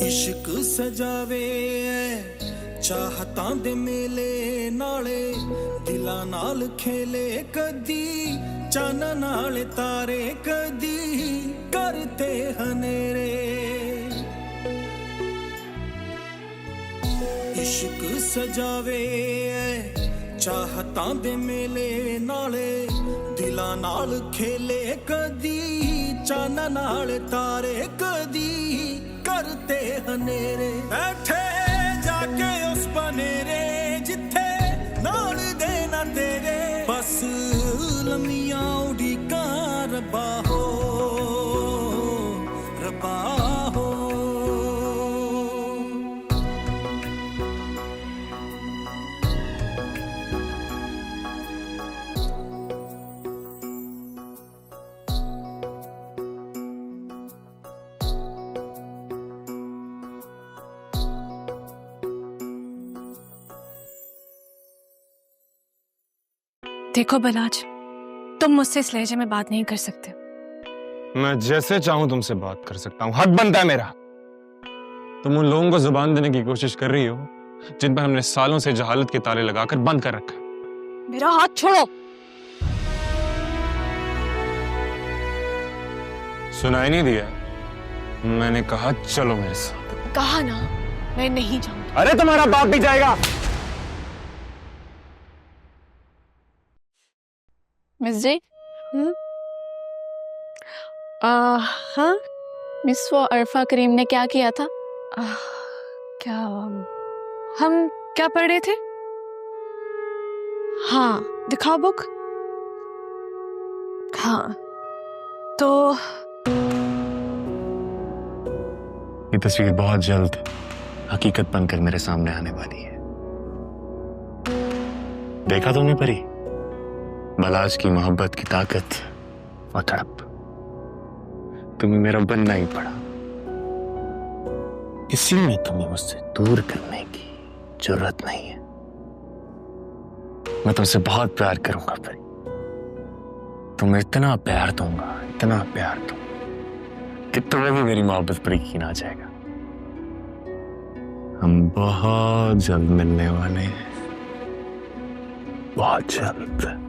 इश्क सजावे चाहतां दे मेले नाले, दिलां नाल खेले कदी चन नाल तारे, कदी करते हनेरे। इश्क सजावे चाहतां दे मेले नाले, दिलां नाल खेले कदी चन नाल तारे, कदी करते हनेरे। बैठे जाके उस बनेरे जिथे नाल देना तेरे, बस लम्मियां उड़ीका रब्बा हो, रब्बा हो। देखो बलाज, तुम मुझसे इस लहजे में बात नहीं कर सकते। मैं जैसे चाहूं तुमसे बात कर सकता हूं, हक बनता है मेरा। तुम उन लोगों को जुबान देने की कोशिश कर रही हो जिन पर हमने सालों से जहालत के ताले लगाकर बंद कर रखा है। मेरा हाथ छोड़ो। सुनाई नहीं दिया? मैंने कहा चलो मेरे साथ। कहा ना, मैं नहीं जाऊंगी। अरे तुम्हारा बाप भी जाएगा। मिस जी। हाँ, मिस वो अरफा करीम ने क्या किया था? क्या हम क्या पढ़ रहे थे? हाँ, दिखाओ बुक। हाँ, तो ये तस्वीर बहुत जल्द हकीकत बनकर मेरे सामने आने वाली है। देखा तुमने परी? बलाज की मोहब्बत की ताकत और तड़प। तुम्हें मेरा बनना ही पड़ा, इसी में तुम्हें मुझसे दूर करने की जरूरत नहीं है। मैं तुमसे बहुत प्यार करूंगा परी, तुम्हें इतना प्यार दूंगा, इतना प्यार दूंगा कि तुम्हें भी मेरी मोहब्बत पर यकीन आ जाएगा। हम बहुत जल्द मिलने वाले हैं, बहुत जल्द।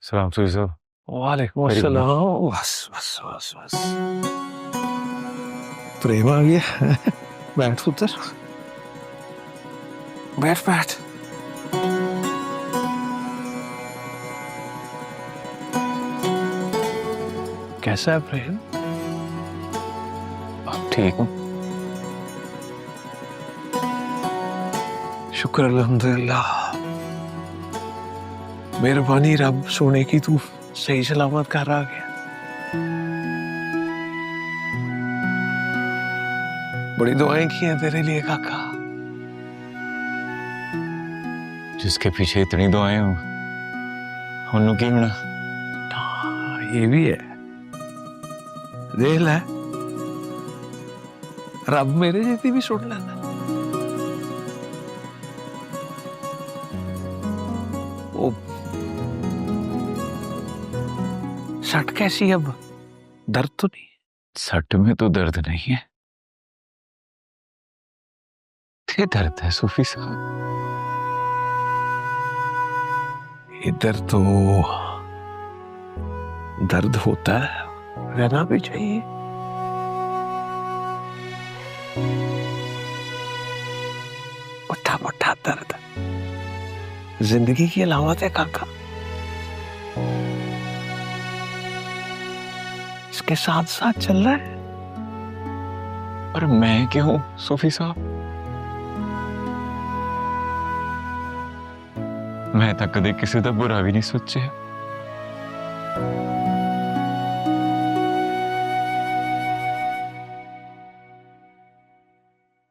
सलाम सुई साहब। वालेकुम अस्सलाम। बस बस बस बस, प्रेम आ गया। बैठ पुत्र, बैठ बैठ। कैसा है प्रेम? आप ठीक हो? शुक्र अल्हम्दुलिल्लाह, मेहरबानी रब सोने की, तू सही सलामत घर आ गया। बड़ी दुआएं की हैं तेरे लिए काका। जिसके पीछे इतनी दुआएं हो, उन्होंने की होना। ये भी है, देख ले, रब मेरे जैसी भी सुन लेना। ओ, सट कैसी है अब? दर्द तो नहीं? सट में तो दर्द नहीं है, ये दर्द है सूफी साहब। इधर तो दर्द होता है, रहना भी चाहिए। उठा उठा दर्द जिंदगी की अलामत है काका, इसके साथ साथ चल रहा है। पर मैं क्यों सूफी साहब? मैं तो कदे किसी का बुरा भी नहीं सोचे।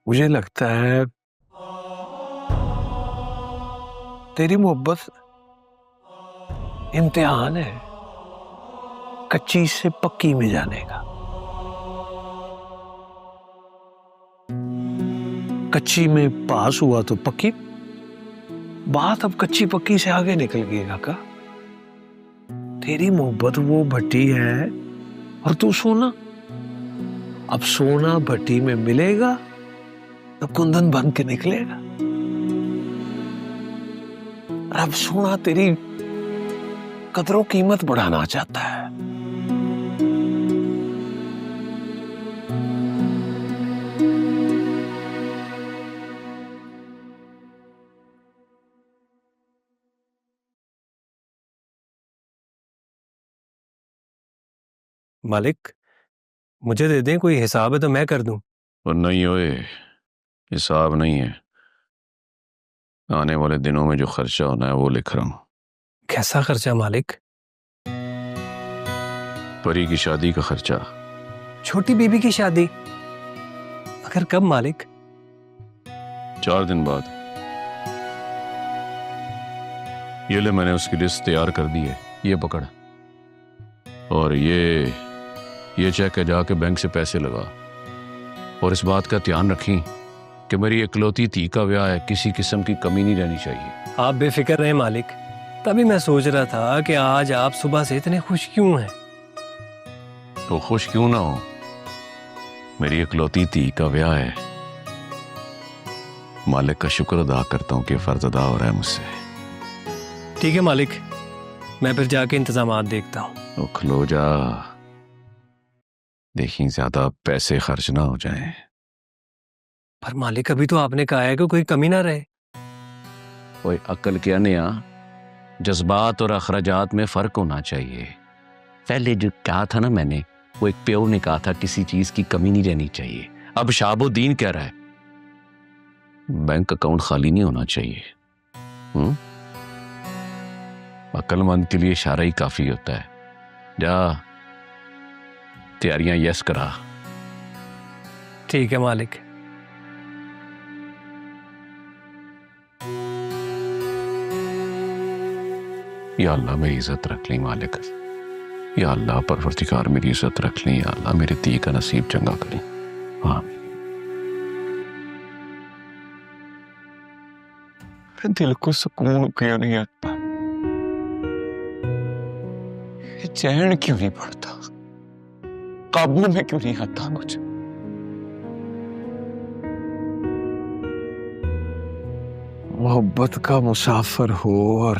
मुझे लगता है तेरी मोहब्बत इम्तिहान है कच्ची से पक्की में जाने का। कच्ची में पास हुआ तो पक्की, बात अब कच्ची पक्की से आगे निकल गई काका। तेरी मोहब्बत वो भट्टी है और तू सोना। अब सोना भट्टी में मिलेगा तो कुंदन बन के निकलेगा। अब सोना तेरी कदरों कीमत बढ़ाना चाहता है। मालिक मुझे दे दें, कोई हिसाब है तो मैं कर दूं। और नहीं ओए, हिसाब नहीं है, आने वाले दिनों में जो खर्चा होना है वो लिख रहा हूं। कैसा खर्चा मालिक? परी की शादी का खर्चा। छोटी बीबी की शादी? मगर कब मालिक? 4 दिन बाद। ये ले, मैंने उसकी लिस्ट तैयार कर दी है, ये पकड़। और ये चेक है, जाके बैंक से पैसे लगा। और इस बात का ध्यान रखें कि मेरी इकलौती धी का ब्याह है, किसी किस्म की कमी नहीं रहनी चाहिए। आप बेफिक्र रहें मालिक, तभी मैं सोच रहा था कि आज आप सुबह से इतने खुश क्यों हैं। तो खुश क्यों ना हो, मेरी इकलौती धी का ब्याह है। मालिक का शुक्र अदा करता हूं कि फर्ज अदा हो रहा है मुझसे। ठीक है मालिक, मैं फिर जाके इंतजामात देखता हूँ। तो खलो जा, देखिए ज्यादा पैसे खर्च ना हो जाएं। पर मालिक अभी तो आपने कहा है कि कोई कमी ना रहे। ओए अक्ल क्या नया, जज्बात और अखराजात में फर्क होना चाहिए। पहले जो कहा था ना मैंने, वो एक प्यो ने कहा था किसी चीज की कमी नहीं रहनी चाहिए। अब शाबुद्दीन कह रहा है बैंक अकाउंट खाली नहीं होना चाहिए। अक्लमंद के लिए इशारा ही काफी होता है। जा तैयारियां यस करा। ठीक है मालिक। या अल्लाह मेरी इज्जत रख ली मालिक, या अल्लाह परवरदिगार मेरी इज्जत रख ली, या अल्लाह मेरे दी का नसीब चंगा करी। आमीन। दिल को सुकून क्यों नहीं आता, चैन क्यों नहीं पड़ता, काबू में क्यों नहीं आता कुछ। मोहब्बत का मुसाफिर हो और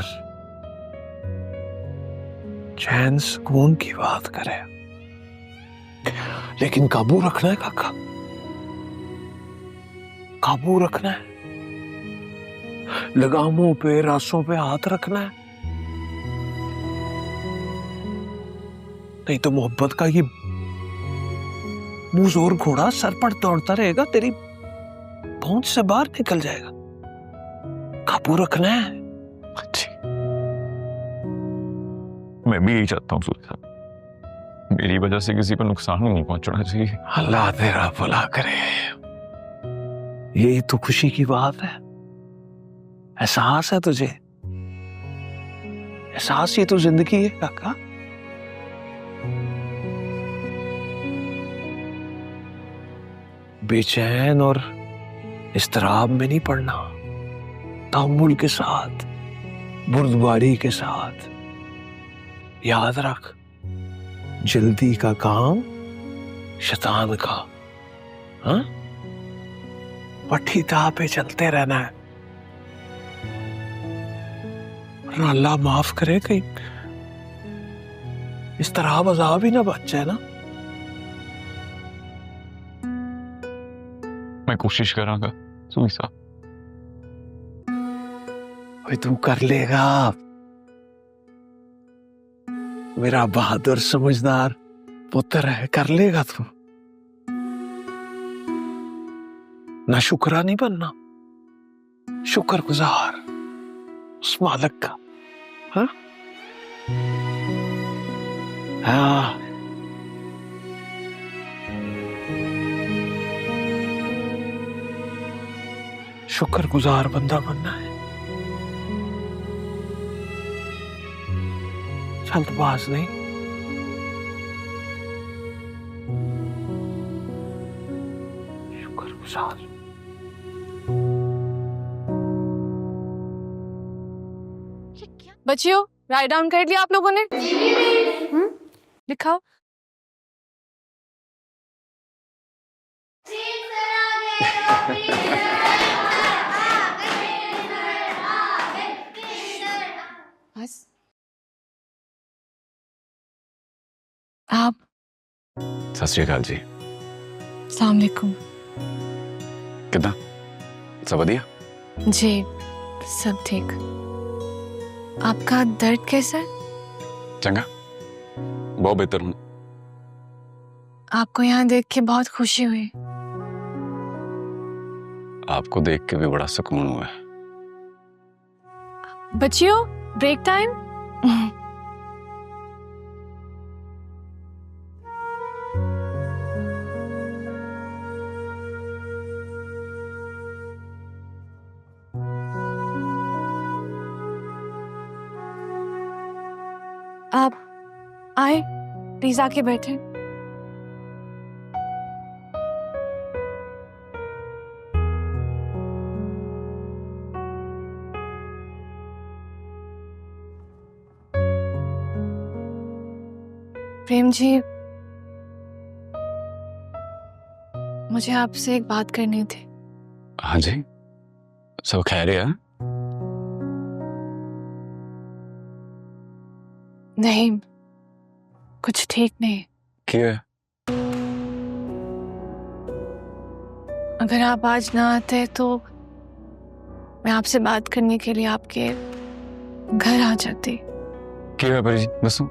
चैन सुकून की बात करे, लेकिन काबू रखना है काका, काबू रखना है। लगामों पे, रास्तों पे हाथ रखना है, नहीं तो मोहब्बत का ये मुंह जोर घोड़ा सर पर दौड़ता रहेगा, तेरी पहुंच से बाहर निकल जाएगा। काबू रखना है। अच्छी, मैं भी यही चाहता हूँ सूर्य साहब, मेरी वजह से किसी को नुकसान नहीं पहुंचना चाहिए। अल्लाह तेरा भला करे, यही तो खुशी की बात है। एहसास है तुझे, एहसास ही तो जिंदगी है काका। बेचैन और इस्तराब में नहीं पड़ना, तहम्मुल के साथ, बुर्दबारी के साथ। याद रख, जल्दी का काम शैतान का। हाँ, पट्टी ताह पे चलते रहना है। अल्लाह माफ करे कहीं इस तरह अजाब ही ना बच जाए ना। मैं कोशिश करांगा सूर्य साहब। भाई तू कर लेगा, मेरा बहादुर समझदार पुत्र है, कर लेगा तू। ना शुक्रा नहीं बनना, शुक्रगुजार उस मालिक का। हाँ हाँ, शुक्रगुजार बंदा बनना है, जल्दबाज नहीं। शुक्रगुजार। बच्चियों, राइट डाउन कर लिया आप लोगों ने? लिखाओ। बस आप। सत श्री अकाल जी। अस्सलाम वालेकुम। कितना सब बढ़िया? जी सब ठीक। आपका दर्द कैसा है? चंगा, बहुत बेहतर हूं। आपको यहाँ देख के बहुत खुशी हुई। आपको देख के भी बड़ा सुकून हुआ है। बच्चियों, ब्रेक टाइम। आप आए, प्लीज आके बैठे। प्रेम जी, मुझे आपसे एक बात करनी थी। हाँ जी, सब खैर है? नहीं, कुछ ठीक नहीं। क्या? अगर आप आज ना आते तो मैं आपसे बात करने के लिए आपके घर आ जाती। क्या है परी जी, बसो।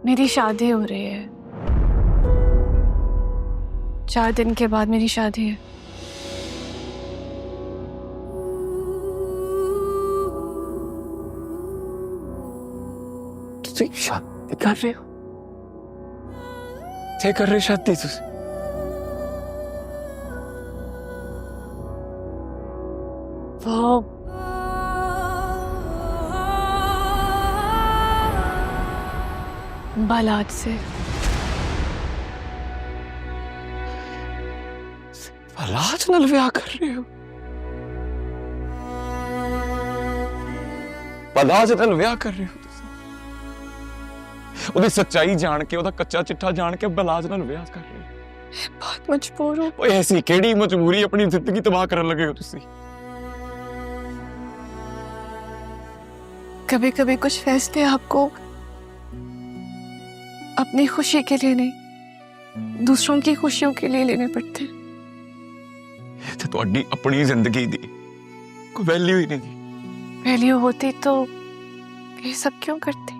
मेरी शादी हो रही है। 4 दिन के बाद मेरी शादी है। तुम शादी कर रहे हो? क्या कर रहे शादी तुम? वो बालाज से। बालाज नाल विआह कर रहे हो? बालाज नाल विआह कर रहे हो? ਉਹਦੀ ਸੱਚਾਈ ਜਾਣ ਕੇ, ਉਹਦਾ ਕੱਚਾ ਚਿੱਠਾ ਜਾਣ ਕੇ ਬਲਾਜ ਨਾਲ ਵਿਆਹ ਕਰ ਰਹੇ ਹੋ? बहुत मजबूर हूँ। ਓਏ ਐਸੀ ਕਿਹੜੀ ਮਜਬੂਰੀ ਆਪਣੀ ਜ਼ਿੰਦਗੀ ਤਬਾਹ ਕਰਨ ਲੱਗੇ ਹੋ ਤੁਸੀਂ? कभी कभी कुछ फैसले आपको अपनी खुशी के लिए नहीं, दूसरों की खुशियों के लिए लेने पड़ते हैं। ਤੇ ਤੁਹਾਡੀ ਆਪਣੀ ਜ਼ਿੰਦਗੀ ਦੀ ਕੋਈ ਵੈਲਿਊ ਹੀ नहीं। वैल्यू होती तो ये सब क्यों करती?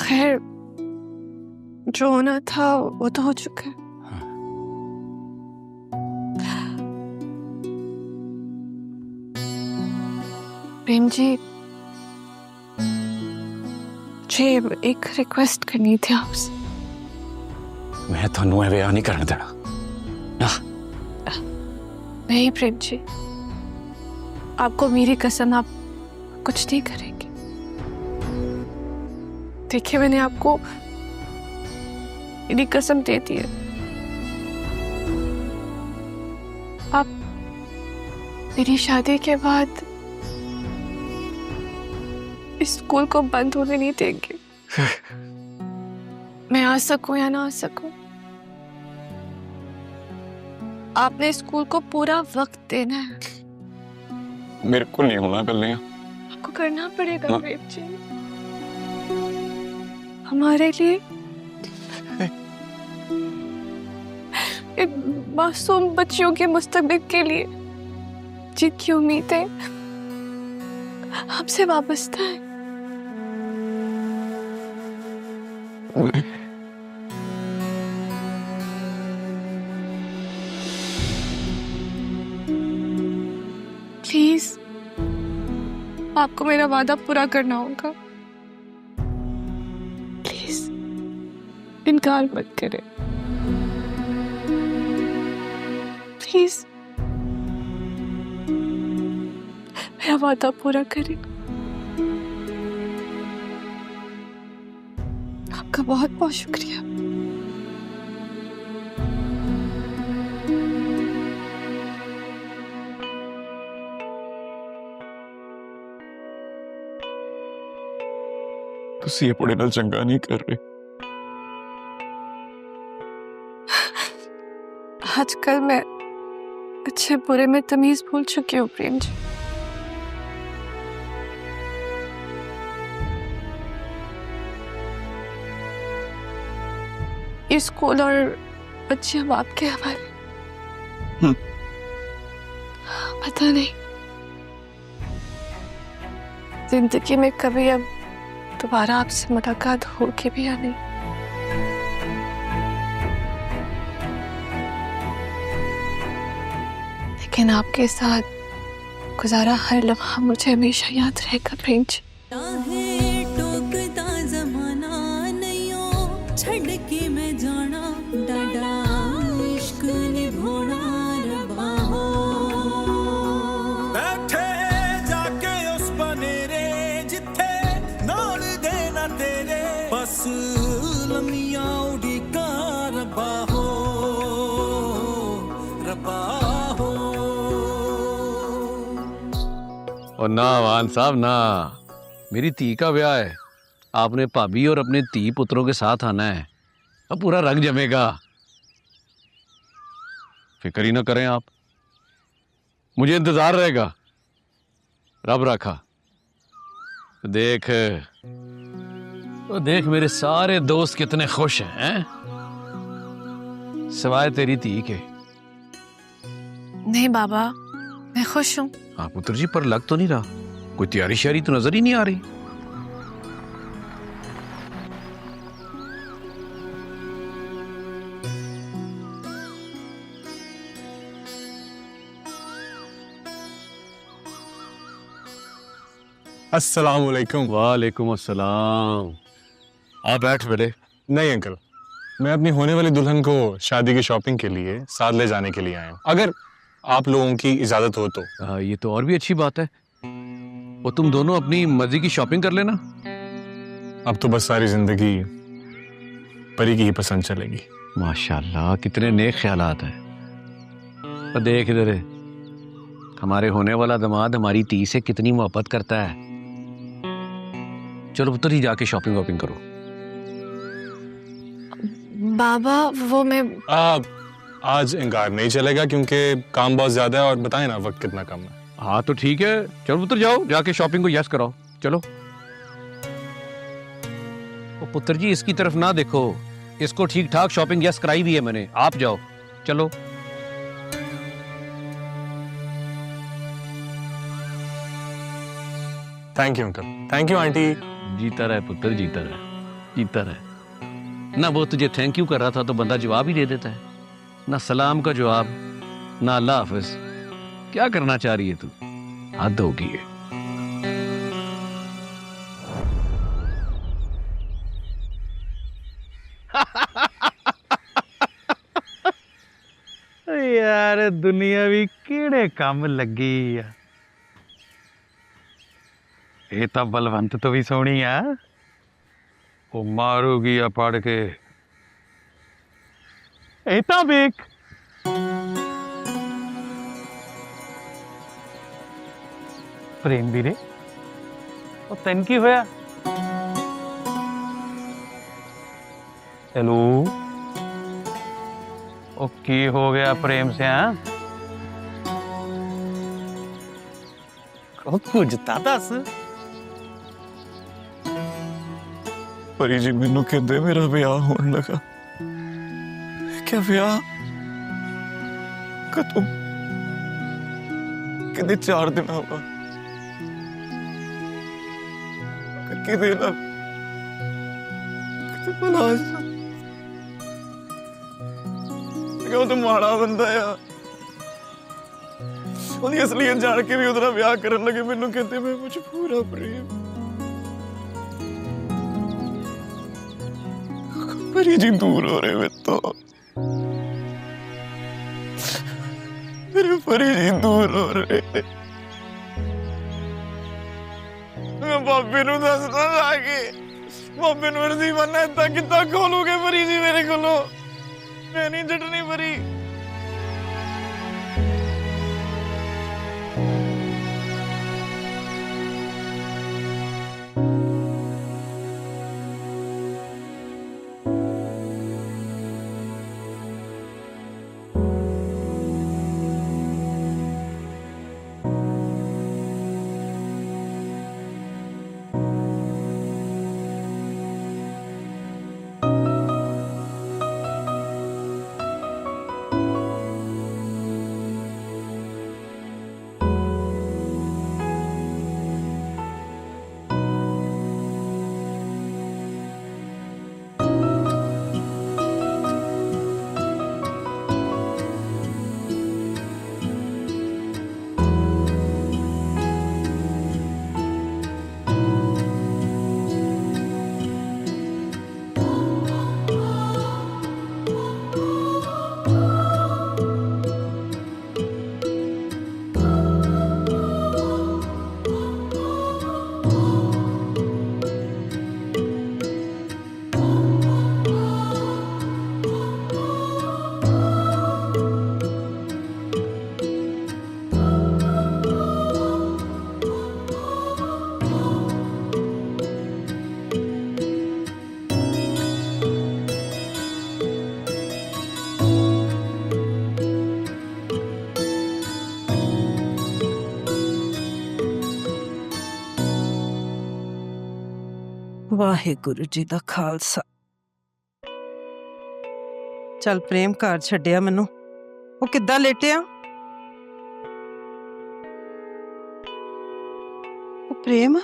खैर, जो होना था वो तो हो चुका है। प्रेम जी, मुझे एक रिक्वेस्ट करनी थी आपसे। मैं थानू ਇਹ ਵਿਆਹ नहीं करने देना। नहीं प्रेम जी, आपको मेरी कसम, आप कुछ नहीं करेंगे। देखिए, मैंने आपको मेरी कसम दे दी है। आप मेरी शादी के बाद इस स्कूल को बंद होने नहीं देंगे। मैं आ सकूं या ना आ सकूं, आपने स्कूल को पूरा वक्त देना है। मेरे को नहीं होना कल। आपको करना पड़ेगा प्रेम जी, हमारे लिए, इन मासूम बच्चियों के मुस्तकबिल के लिए, जिनकी उम्मीदें हमसे वाबस्ता है। प्लीज, आपको मेरा वादा पूरा करना होगा। प्लीज इनकार मत करें। प्लीज मेरा वादा पूरा करें। आपका बहुत बहुत शुक्रिया। तुसी अपने नाल चंगा नहीं कर रहे। आजकल मैं अच्छे बुरे में तमीज भूल चुकी हूँ प्रेम जी। ये स्कूल और बच्चे हम आपके हवाले। पता नहीं जिंदगी में कभी अब दोबारा आपसे मुलाकात होगी भी या नहीं। लेकिन आपके साथ गुजारा हर लम्हा मुझे हमेशा याद रहेगा प्रेम जी। टोकदा जमाना नहीं छड़ के मैं जाना डाडा इश्क निभाना रबा हो। बैठे जाके उस बनेरे जिथे नाल देना तेरे बस लम्मियां उड़ीका रबा हो रबा हो। और ना वान साहब ना, मेरी धी का ब्याह है, आपने भाभी और अपने धी पुत्रों के साथ आना है, अब पूरा रंग जमेगा। फिक्र ही ना करें आप, मुझे इंतजार रहेगा। रब रखा। देख मेरे सारे दोस्त कितने खुश हैं, सिवाय तेरी धी के। नहीं बाबा, मैं खुश हूँ। हाँ पुत्र जी, पर लग तो नहीं रहा, कोई तैयारी श्यारी तो नजर ही नहीं आ रही। अस्सलाम वालेकुम। वालेकुम अस्सलाम। आप बैठ बेटे। नहीं अंकल, मैं अपनी होने वाली दुल्हन को शादी की शॉपिंग के लिए साथ ले जाने के लिए आया हूँ, अगर आप लोगों की इजाजत हो तो। ये तो और भी अच्छी बात है, वो तुम दोनों अपनी मर्जी की शॉपिंग कर लेना। अब तो बस सारी जिंदगी परी की ही पसंद चलेगी। माशाल्लाह, कितने नेक ख्यालात हैं। और देख इधर, हमारे होने वाला दामाद हमारी धी से कितनी मोहब्बत करता है। चलो पुत्र ही जाके शॉपिंग वॉपिंग करो। बाबा वो मैं आज इंकार नहीं चलेगा क्योंकि काम बहुत ज्यादा है, और बताएं ना वक्त कितना कम है। हाँ तो ठीक है, चलो पुत्र जाओ, जाके शॉपिंग को यस कराओ। चलो। ओ पुत्र जी, इसकी तरफ ना देखो, इसको ठीक ठाक शॉपिंग यस कराई भी है मैंने। आप जाओ, चलो। Thank you uncle. Thank you aunty. जीता रहे पुत्र, जीता रहे, जीता रहे। ना वो तुझे थैंक यू कर रहा था तो बंदा जवाब ही दे देता है, ना सलाम का जवाब, ना अल्लाह हाफिज। क्या करना चाह रही है तू? हद होगी है। यार दुनिया भी किहड़े काम लगी आ। ये तो बलवंत तो भी सोहनी आ, वो मारूगी आ पढ़ के। एता वेख प्रेम वीरे, ਉਹ ਤੈਨੂੰ ਕੀ ਹੋਇਆ? ਚਲੋ ਉਹ ਕੀ ਹੋ ਗਿਆ ਪ੍ਰੇਮ ਸਿਆ? ਕੁਝ ਤਾਂ ਦੱਸ। परी जी मैनू कहते मेरा ब्याह होने लगा। क्या ब्याह? कदों? कहते 4 दिन बाद। कहते ना कहते भला वो तो माड़ा बंदा है, उसकी असलियत जान के भी उधर ब्याह करने लगे। मैनू कहते मैं मजबूर हाँ प्रेम। परी जी दूर हो रहे मेरे तो, मेरे परी जी दूर हो रहे। मैं बाबे नू दसना जाके, बाबे नू अर्जी बनना इतना कितना खोलोगे परी जी मेरे को? मैं नहीं जटनी परी। ਵਾਹਿਗੁਰੂ ਜੀ ਦਾ ਖਾਲਸਾ। ਚੱਲ ਪ੍ਰੇਮ ਘਰ ਛੱਡਿਆ ਮੈਨੂੰ, ਉਹ ਕਿੱਦਾਂ ਲੇਟਿਆ? ਉਹ ਪ੍ਰੇਮ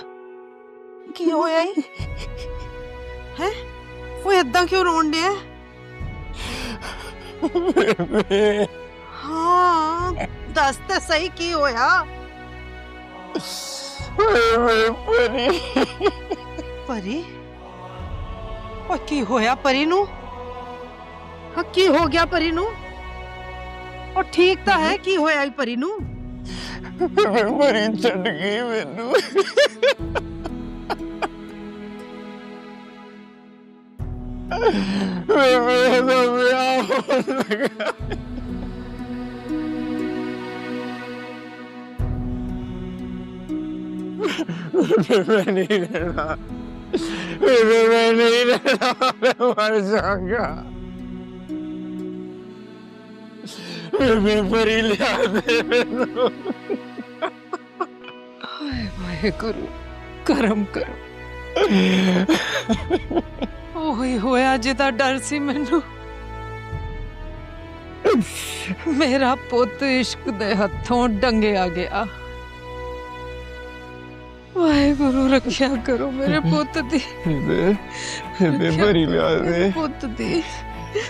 ਕੀ ਹੋਇਆ ਈ? ਹੈ ਉਹ ਏਦਾਂ ਕਿਉਂ ਰੋਣ ਡਿਆ? ਹਾਂ ਦੱਸ ਤਾਂ ਸਹੀ ਕੀ ਹੋਇਆ? ਪਰੀ ਉਹ ਕੀ ਹੋਇਆ ਪਰੀ ਨੂੰ? ਹਾਂ ਕੀ ਹੋ ਗਿਆ ਪਰੀ ਨੂੰ? ਉਹ ਠੀਕ ਤਾਂ ਹੈ, ਕੀ ਹੋਇਆ ਈ ਪਰੀ ਨੂੰ? ਪਰੀ ਛੱਡ ਗਈ ਮੈਨੂੰ। ਮੇਰਾ ਵਿਆਹ ਹੋਣ ਲੱਗਾ। मैं नहीं रहना, मैं नहीं रहना, मैं मर जाऊंगा। मैं परी लिया दे मैनू। ਹਾਏ ਵਾਹਿਗੁਰੂ ਕਰਮ ਕਰੋ। ਉਹੀ ਹੋਇਆ ਜਿਹਦਾ ਡਰ ਸੀ ਮੈਨੂੰ। ਮੇਰਾ ਪੁੱਤ ਇਸ਼ਕ ਦੇ ਹੱਥੋਂ ਡੰਗਿਆ ਗਿਆ। ਵਾਹਿਗੁਰੂ ਰੱਖਿਆ ਕਰੋ ਮੇਰੇ ਪੁੱਤ ਦੀ। ਪਰੀ ਲਿਆ ਦੇ ਪੁੱਤ ਦੀ।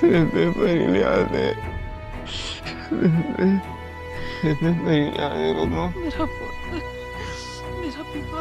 ਪਰੀ ਲਿਆ ਦੇ। ਪਰੀ ਲਿਆ ਦੇ ਮੇਰਾ ਪੁੱਤ, ਮੇਰਾ ਪੀਪਾ।